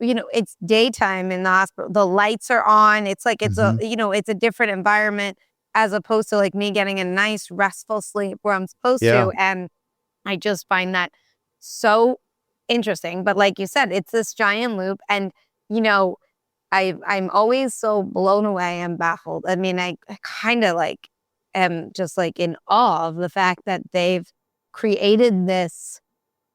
it's daytime in the hospital. The lights are on. It's like, it's Mhm. it's a different environment as opposed to like me getting a nice restful sleep where I'm supposed Yeah. to. And I just find that so interesting. But like you said, it's this giant loop. And, I'm always so blown away and baffled. I mean, I kind of like am just like in awe of the fact that they've created this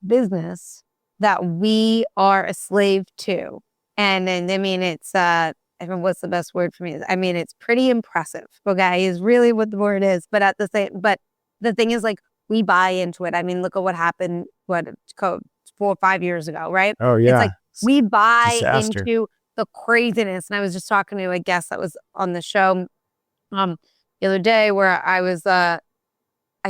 business that we are a slave to. And I mean, I mean, what's the best word for me? I mean, it's pretty impressive. Okay, is really what the word is. But but the thing is, like, we buy into it. I mean, look at what happened, 4 or 5 years ago, right? Oh It's yeah. like we buy Disaster. into the craziness. And I was just talking to a guest that was on the show um the other day where I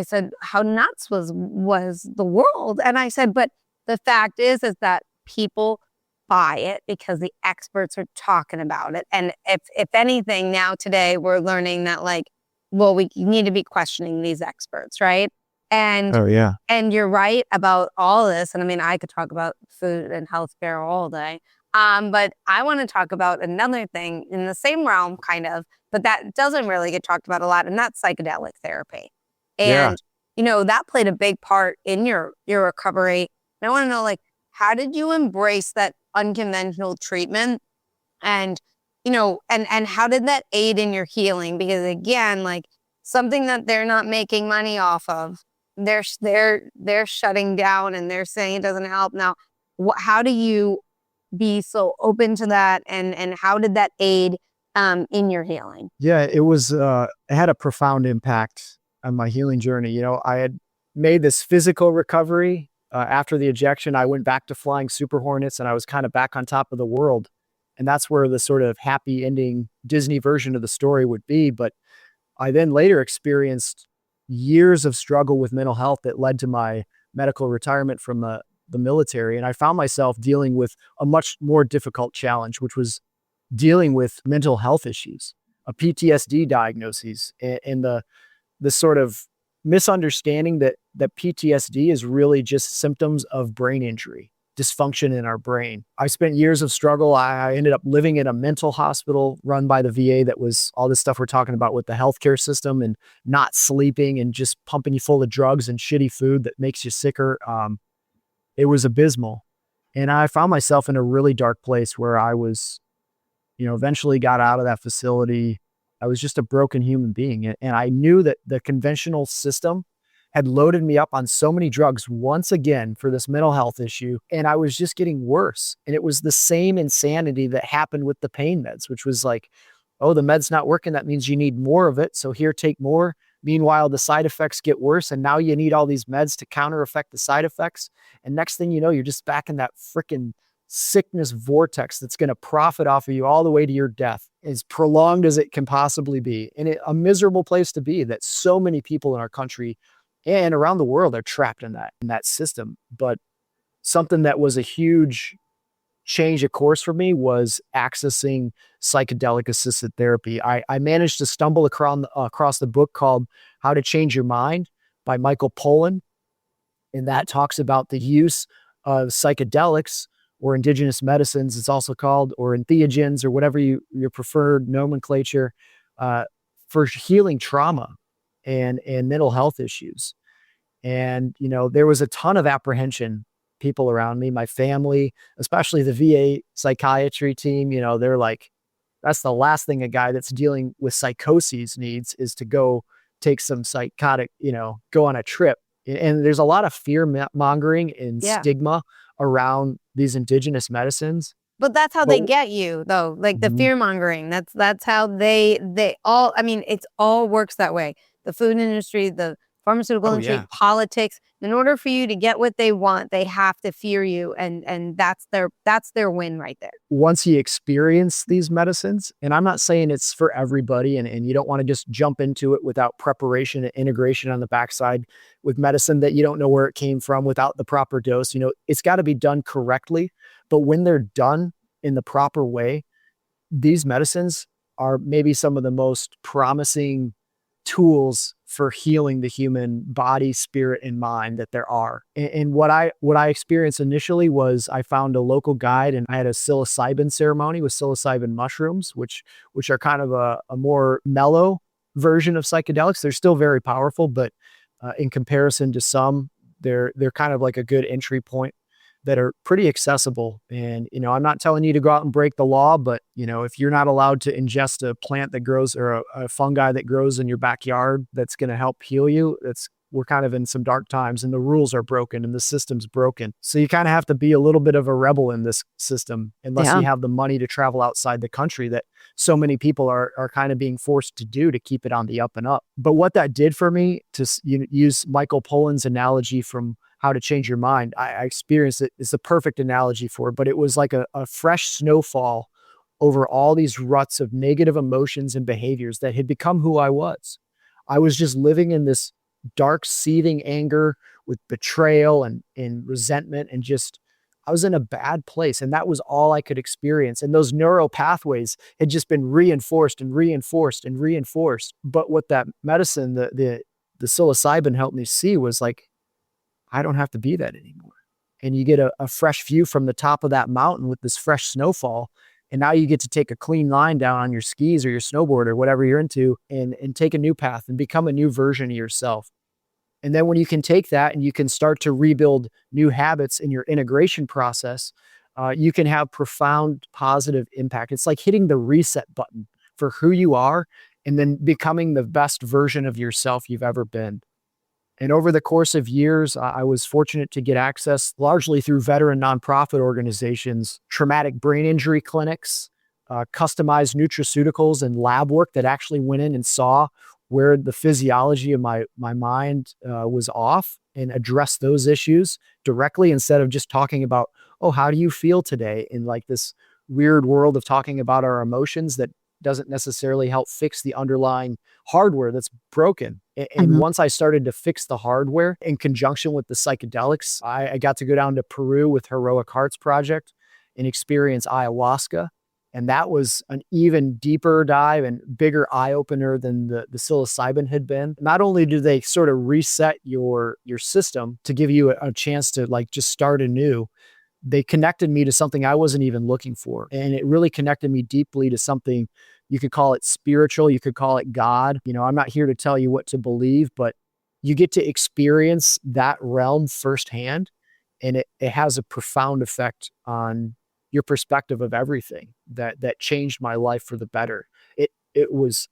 said, how nuts was the world? And I said, but the fact is that people buy it because the experts are talking about it. And if anything, now today we're learning that like, well, we need to be questioning these experts, right? And Oh yeah. and you're right about all this. And I mean, I could talk about food and healthcare all day. But I want to talk about another thing in the same realm, kind of, but that doesn't really get talked about a lot, and that's psychedelic therapy. Yeah. And that played a big part in your recovery. And I want to know, like, how did you embrace that unconventional treatment? And and how did that aid in your healing? Because again, like something that they're not making money off of, they're shutting down and they're saying it doesn't help. Now, how do you be so open to that, and how did that aid in your healing? Yeah, it had a profound impact on my healing journey. I had made this physical recovery. After the ejection, I went back to flying Super Hornets and I was kind of back on top of the world. And that's where the sort of happy ending Disney version of the story would be. But I then later experienced years of struggle with mental health that led to my medical retirement from the military. And I found myself dealing with a much more difficult challenge, which was dealing with mental health issues, a PTSD diagnoses, and the sort of misunderstanding that PTSD is really just symptoms of brain injury, dysfunction in our brain. I spent years of struggle. I ended up living in a mental hospital run by the VA that was all this stuff we're talking about with the healthcare system and not sleeping and just pumping you full of drugs and shitty food that makes you sicker. It was abysmal. And I found myself in a really dark place where I was eventually got out of that facility. I was just a broken human being. And I knew that the conventional system had loaded me up on so many drugs once again for this mental health issue. And I was just getting worse. And it was the same insanity that happened with the pain meds, which was like, oh, the med's not working. That means you need more of it. So here, take more. Meanwhile, the side effects get worse. And now you need all these meds to counter effect the side effects. And next thing you know, you're just back in that freaking sickness vortex that's going to profit off of you all the way to your death, as prolonged as it can possibly be. And a miserable place to be that so many people in our country and around the world are trapped in that system. But something that was a huge change of course for me was accessing psychedelic assisted therapy. I managed to stumble across the book called How to Change Your Mind by Michael Pollan, and that talks about the use of psychedelics or indigenous medicines, it's also called, or entheogens, or whatever your preferred nomenclature, uh, for healing trauma and mental health issues. And there was a ton of apprehension. People around me, my family, especially the VA psychiatry team, they're like, that's the last thing a guy that's dealing with psychoses needs, is to go take some psychotic, go on a trip. And there's a lot of fear mongering and Yeah. stigma around these indigenous medicines. But that's how But they get you, though. Like the Mhm. fear mongering. That's how they all. I mean, it's all works that way. The food industry, the pharmaceutical Oh, industry, yeah. politics. In order for you to get what they want, they have to fear you, and that's their win right there. Once you experience these medicines, and I'm not saying it's for everybody, and you don't want to just jump into it without preparation and integration on the backside with medicine that you don't know where it came from without the proper dose. It's got to be done correctly. But when they're done in the proper way, these medicines are maybe some of the most promising tools for healing the human body, spirit, and mind that there are. And what I experienced initially was I found a local guide and I had a psilocybin ceremony with psilocybin mushrooms, which are kind of a more mellow version of psychedelics. They're still very powerful, but in comparison to some, they're kind of like a good entry point that are pretty accessible. And, I'm not telling you to go out and break the law, but, if you're not allowed to ingest a plant that grows or a fungi that grows in your backyard that's going to help heal you, we're kind of in some dark times and the rules are broken and the system's broken. So you kind of have to be a little bit of a rebel in this system unless Yeah. you have the money to travel outside the country that so many people are kind of being forced to do to keep it on the up and up. But what that did for me, use Michael Pollan's analogy from How to Change Your Mind, I experienced it. It's a perfect analogy for it, but it was like a fresh snowfall over all these ruts of negative emotions and behaviors that had become who I was. I was just living in this dark, seething anger with betrayal and resentment, and just, I was in a bad place. And that was all I could experience. And those neural pathways had just been reinforced and reinforced and reinforced. But what that medicine, the psilocybin helped me see was like, I don't have to be that anymore. And you get a fresh view from the top of that mountain with this fresh snowfall. And now you get to take a clean line down on your skis or your snowboard or whatever you're into, and take a new path and become a new version of yourself. And then when you can take that and you can start to rebuild new habits in your integration process, you can have profound positive impact. It's like hitting the reset button for who you are and then becoming the best version of yourself you've ever been. And over the course of years, I was fortunate to get access largely through veteran nonprofit organizations, traumatic brain injury clinics, customized nutraceuticals, and lab work that actually went in and saw where the physiology of my mind was off and addressed those issues directly instead of just talking about, oh, how do you feel today, in like this weird world of talking about our emotions that doesn't necessarily help fix the underlying hardware that's broken. And Mhm. once I started to fix the hardware in conjunction with the psychedelics, I got to go down to Peru with Heroic Hearts Project and experience ayahuasca. And that was an even deeper dive and bigger eye opener than the psilocybin had been. Not only do they sort of reset your system to give you a chance to like just start anew, they connected me to something I wasn't even looking for. And it really connected me deeply to something. You could call it spiritual, you could call it God. I'm not here to tell you what to believe, but you get to experience that realm firsthand. And it has a profound effect on your perspective of everything that changed my life for the better. It was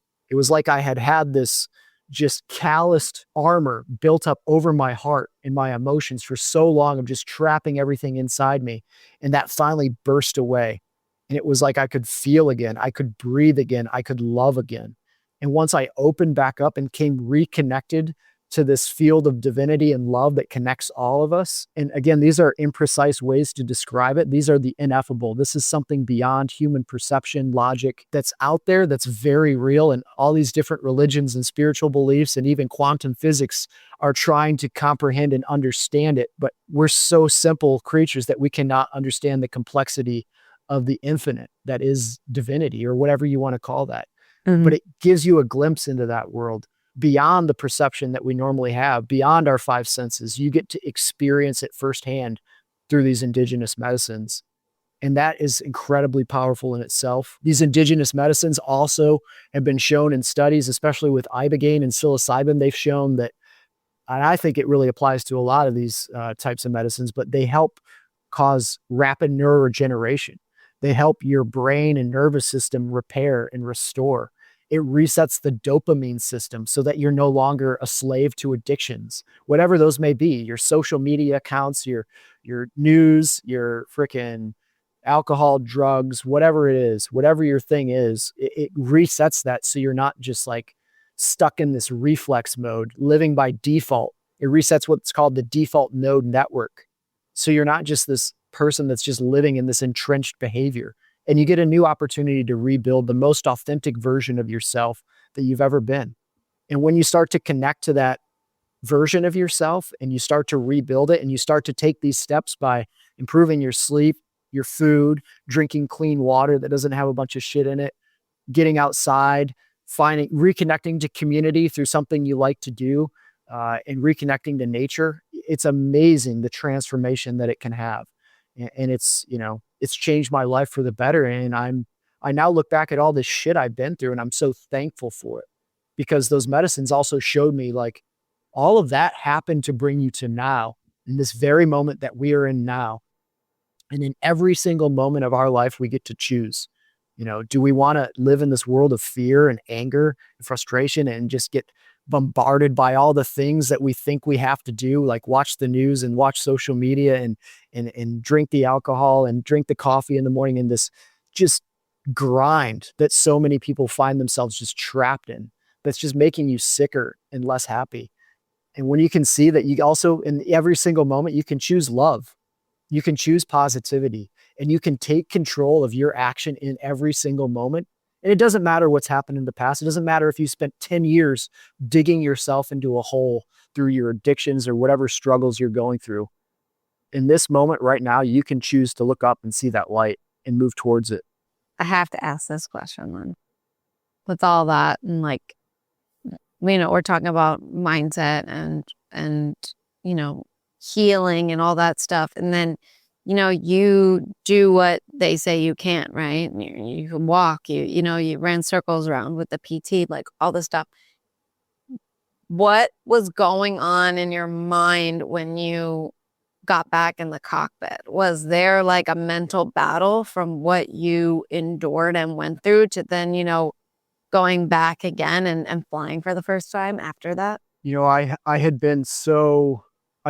like I had this just calloused armor built up over my heart and my emotions for so long of just trapping everything inside me. And that finally burst away. And it was like I could feel again, I could breathe again, I could love again. And once I opened back up and came reconnected to this field of divinity and love that connects all of us. And again, these are imprecise ways to describe it. These are the ineffable. This is something beyond human perception, logic, that's out there, that's very real. And all these different religions and spiritual beliefs and even quantum physics are trying to comprehend and understand it. But we're so simple creatures that we cannot understand the complexity of the infinite that is divinity, or whatever you want to call that. But Mhm. it gives you a glimpse into that world beyond the perception that we normally have, beyond our five senses. You get to experience it firsthand through these indigenous medicines. And that is incredibly powerful in itself. These indigenous medicines also have been shown in studies, especially with ibogaine and psilocybin. They've shown that, and I think it really applies to a lot of these types of medicines, but they help cause rapid neuroregeneration. They help your brain and nervous system repair and restore. It resets the dopamine system so that you're no longer a slave to addictions, whatever those may be, your social media accounts, your news, your freaking alcohol, drugs, whatever it is, whatever your thing is, it resets that so you're not just like stuck in this reflex mode, living by default. It resets what's called the default node network. So you're not just this person that's just living in this entrenched behavior, and you get a new opportunity to rebuild the most authentic version of yourself that you've ever been. And when you start to connect to that version of yourself and you start to rebuild it and you start to take these steps by improving your sleep, your food, drinking clean water that doesn't have a bunch of shit in it, getting outside, reconnecting to community through something you like to do, and reconnecting to nature, it's amazing the transformation that it can have. And it's, it's changed my life for the better. And I now look back at all this shit I've been through and I'm so thankful for it, because those medicines also showed me like all of that happened to bring you to now, in this very moment that we are in now. And in every single moment of our life, we get to choose. Do we want to live in this world of fear and anger and frustration and just get bombarded by all the things that we think we have to do, like watch the news and watch social media and drink the alcohol and drink the coffee in the morning, and this just grind that so many people find themselves just trapped in, that's just making you sicker and less happy? And when you can see that you also, in every single moment, you can choose love, you can choose positivity, and you can take control of your action in every single moment. And it doesn't matter what's happened in the past. It doesn't matter if you spent 10 years digging yourself into a hole through your addictions or whatever struggles you're going through. In this moment right now, you can choose to look up and see that light and move towards it. I have to ask this question then. With all that, and we're talking about mindset and healing and all that stuff. And then, you do what they say you can't, right? You can walk, you ran circles around with the PT, like all this stuff. What was going on in your mind when you got back in the cockpit? Was there like a mental battle from what you endured and went through to then, going back again and flying for the first time after that? I've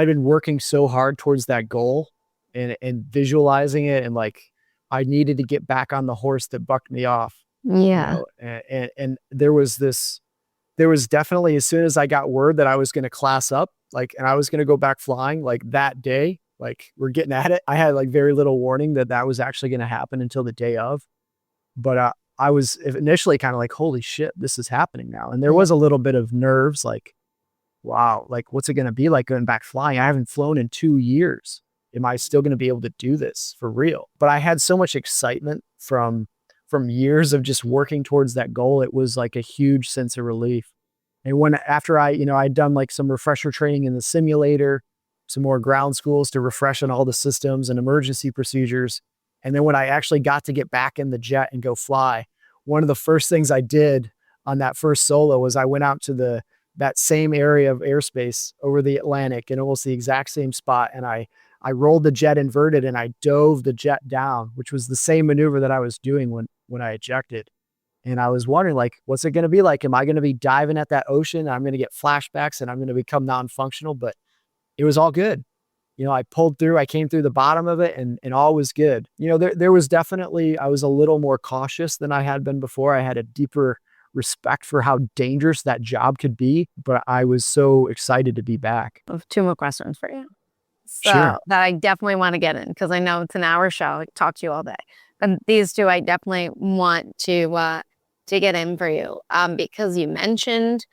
been working so hard towards that goal and visualizing it, and like I needed to get back on the horse that bucked me off. Yeah. And there was definitely, as soon as I got word that I was going to class up, and I was going to go back flying, like that day, like we're getting at it. I had like very little warning that was actually going to happen until the day of. But I was initially kind of like, holy shit, this is happening now. And there was a little bit of nerves, like, wow, like what's it going to be like going back flying? I haven't flown in 2 years. Am I still going to be able to do this for real? But I had so much excitement from years of just working towards that goal. It was like a huge sense of relief. And after I'd done like some refresher training in the simulator, some more ground schools to refresh on all the systems and emergency procedures. And then when I actually got to get back in the jet and go fly, one of the first things I did on that first solo was I went out to that same area of airspace over the Atlantic in almost the exact same spot. And I rolled the jet inverted and I dove the jet down, which was the same maneuver that I was doing when I ejected. And I was wondering, like, what's it going to be like? Am I going to be diving at that ocean? I'm going to get flashbacks and I'm going to become non-functional, but it was all good. I pulled through, I came through the bottom of it and all was good. There was definitely, I was a little more cautious than I had been before. I had a deeper respect for how dangerous that job could be, but I was so excited to be back. I have 2 more questions for you. Sure. That I definitely want to get in, because I know it's an hour show. I could talk to you all day. But these 2 I definitely want to get in for you. Because you mentioned,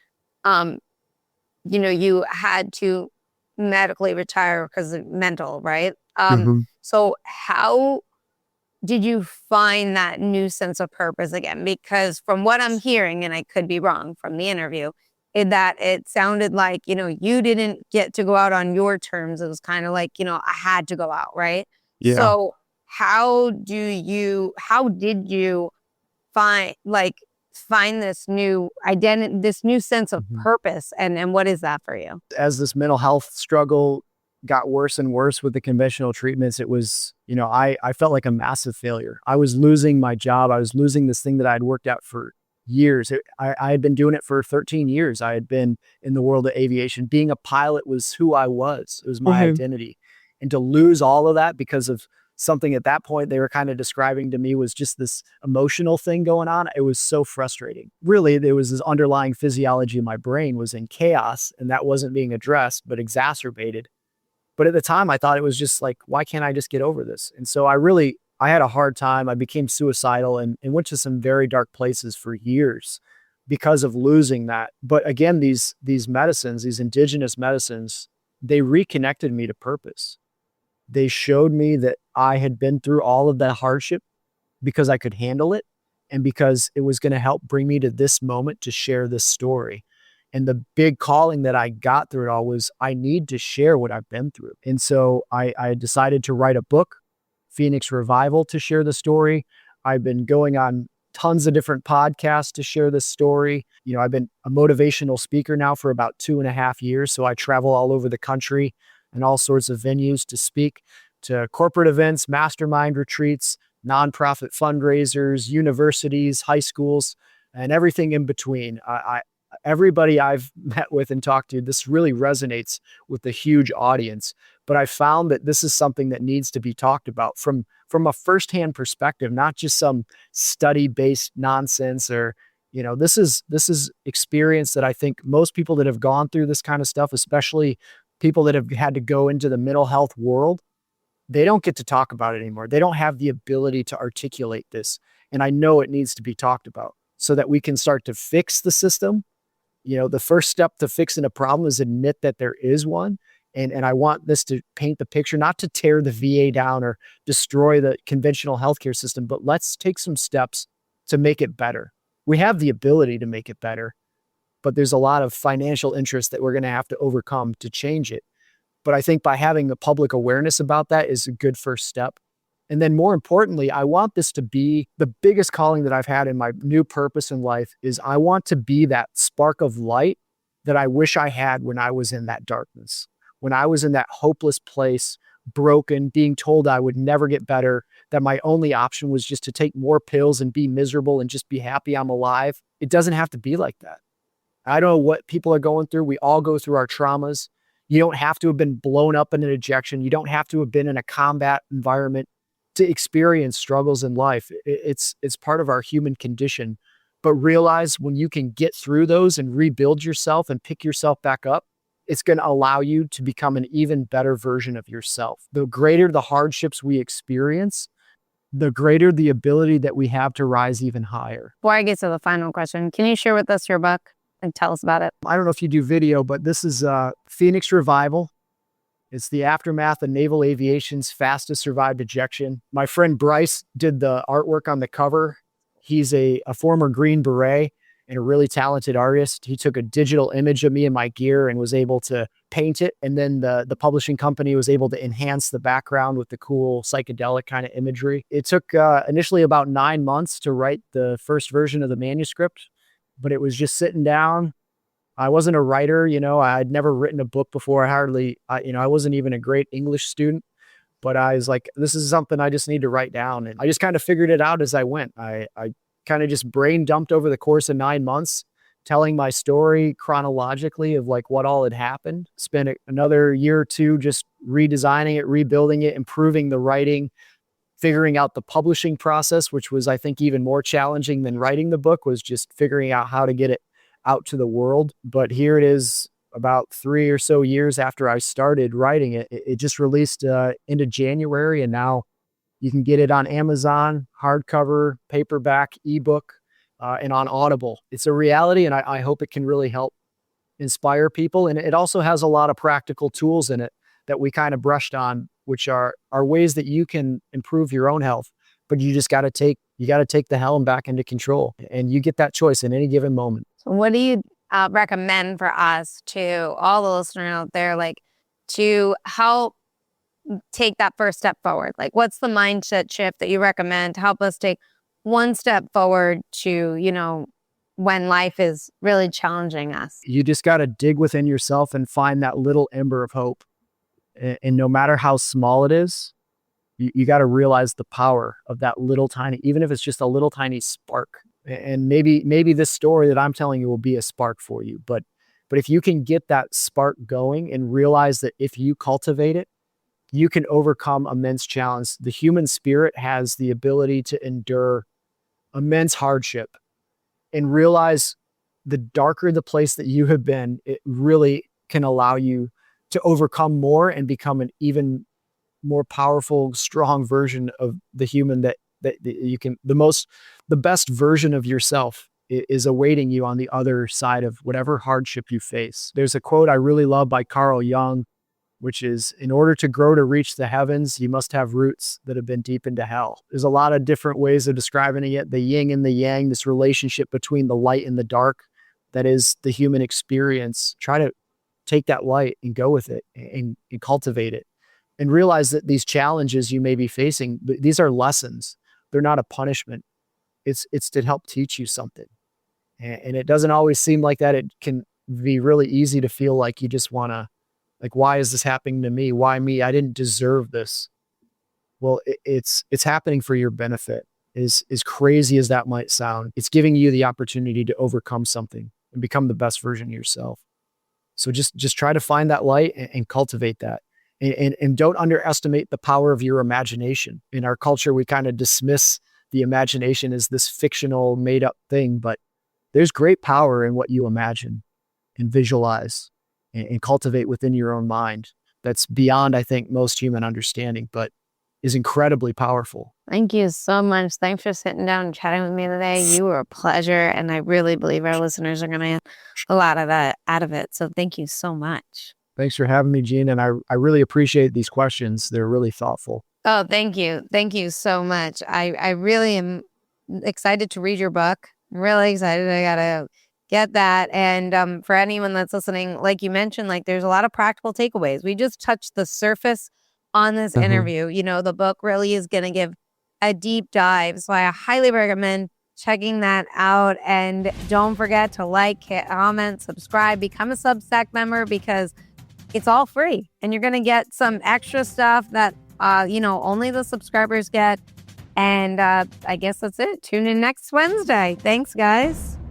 you had to medically retire because of mental, right? So how did you find that new sense of purpose again? Because from what I'm hearing, and I could be wrong from the interview, in that it sounded like, you didn't get to go out on your terms. It was kind of like, I had to go out, right? Yeah. So how did you find this new identity, this new sense of purpose, and what is that for you? As this mental health struggle got worse and worse with the conventional treatments, it was, I felt like a massive failure. I was losing my job. I was losing this thing that I'd worked at for years. I had been doing it for 13 years. I had been in the world of aviation. Being a pilot was who I was. It was my identity. And to lose all of that because of something at that point they were kind of describing to me was just this emotional thing going on. It was so frustrating. Really, there was this underlying physiology of my brain was in chaos, and that wasn't being addressed, but exacerbated. But at the time, I thought it was just like, why can't I just get over this? And so I had a hard time. I became suicidal and went to some very dark places for years because of losing that. But again, these medicines, these indigenous medicines, they reconnected me to purpose. They showed me that I had been through all of that hardship because I could handle it and because it was going to help bring me to this moment to share this story. And the big calling that I got through it all was I need to share what I've been through. And so I decided to write a book, Phoenix Revival, to share the story. I've been going on tons of different podcasts to share this story. You know, I've been a motivational speaker now for about 2.5 years. So I travel all over the country and all sorts of venues to speak to corporate events, mastermind retreats, nonprofit fundraisers, universities, high schools, and everything in between. Everybody I've met with and talked to, this really resonates with the huge audience. But I found that this is something that needs to be talked about from a firsthand perspective, not just some study-based nonsense or, you know, this is experience that I think most people that have gone through this kind of stuff, especially people that have had to go into the mental health world, they don't get to talk about it anymore. They don't have the ability to articulate this. And I know it needs to be talked about so that we can start to fix the system. You know, the first step to fixing a problem is admit that there is one. And I want this to paint the picture, not to tear the VA down or destroy the conventional healthcare system, but let's take some steps to make it better. We have the ability to make it better, but there's a lot of financial interest that we're going to have to overcome to change it. But I think by having the public awareness about that is a good first step. And then more importantly, I want this to be the biggest calling that I've had in my new purpose in life is I want to be that spark of light that I wish I had when I was in that darkness, when I was in that hopeless place, broken, being told I would never get better, that my only option was just to take more pills and be miserable and just be happy I'm alive. It doesn't have to be like that. I don't know what people are going through. We all go through our traumas. You don't have to have been blown up in an ejection. You don't have to have been in a combat environment to experience struggles in life. It's part of our human condition. But realize when you can get through those and rebuild yourself and pick yourself back up, it's going to allow you to become an even better version of yourself. The greater the hardships we experience, the greater the ability that we have to rise even higher. Before I get to the final question, can you share with us your book and tell us about it? I don't know if you do video, but this is Phoenix Revival. It's the aftermath of naval aviation's fastest survived ejection. My friend Bryce did the artwork on the cover. He's a former Green Beret and a really talented artist. He took a digital image of me and my gear and was able to paint it. And then the publishing company was able to enhance the background with the cool psychedelic kind of imagery. It took initially about 9 months to write the first version of the manuscript, but it was just sitting down. I wasn't a writer, you know, I'd never written a book before. I wasn't even a great English student, but I was like, this is something I just need to write down. And I just kind of figured it out as I went. I kind of just brain dumped over the course of 9 months, telling my story chronologically of like what all had happened. Spent another year or two just redesigning it, rebuilding it, improving the writing, figuring out the publishing process, which was, I think, even more challenging than writing the book, was just figuring out how to get it out to the world. But here it is, about 3 or so years after I started writing it. It just released into January, and now you can get it on Amazon, hardcover, paperback, ebook, and on Audible. It's a reality, and I hope it can really help inspire people. And it also has a lot of practical tools in it that we kind of brushed on, which are ways that you can improve your own health. But you just got to take the helm back into control, and you get that choice in any given moment. So what do you recommend for us, to all the listeners out there, like to help take that first step forward? Like, what's the mindset shift that you recommend to help us take one step forward to, you know, when life is really challenging us? You just got to dig within yourself and find that little ember of hope. And no matter how small it is, you got to realize the power of that little tiny, even if it's just a little tiny spark. And maybe this story that I'm telling you will be a spark for you. But if you can get that spark going and realize that if you cultivate it, you can overcome immense challenge. The human spirit has the ability to endure immense hardship and realize the darker the place that you have been, it really can allow you to overcome more and become an even more powerful, strong version of the human that you can, the best version of yourself is awaiting you on the other side of whatever hardship you face. There's a quote I really love by Carl Jung, which is, in order to grow to reach the heavens, you must have roots that have been deep into hell. There's a lot of different ways of describing it, the yin and the yang, this relationship between the light and the dark that is the human experience. Try to take that light and go with it and cultivate it and realize that these challenges you may be facing, these are lessons. They're not a punishment. It's to help teach you something. And it doesn't always seem like that. It can be really easy to feel like you just want to, like, why is this happening to me? Why me? I didn't deserve this. Well, it's happening for your benefit. As crazy as that might sound, it's giving you the opportunity to overcome something and become the best version of yourself. So just try to find that light and cultivate that. And don't underestimate the power of your imagination. In our culture, we kind of dismiss the imagination as this fictional, made up thing, but there's great power in what you imagine and visualize and cultivate within your own mind. That's beyond, I think, most human understanding, but is incredibly powerful. Thank you so much. Thanks for sitting down and chatting with me today. You were a pleasure, and I really believe our listeners are going to get a lot of that out of it. So thank you so much. Thanks for having me, Gene, and I really appreciate these questions. They're really thoughtful. Oh, thank you. Thank you so much. I really am excited to read your book. I'm really excited. I got to get that. And for anyone that's listening, like you mentioned, like there's a lot of practical takeaways. We just touched the surface on this interview. You know, the book really is going to give a deep dive. So I highly recommend checking that out. And don't forget to like, comment, subscribe, become a Substack member, because it's all free. And you're going to get some extra stuff that, only the subscribers get. And I guess that's it. Tune in next Wednesday. Thanks, guys.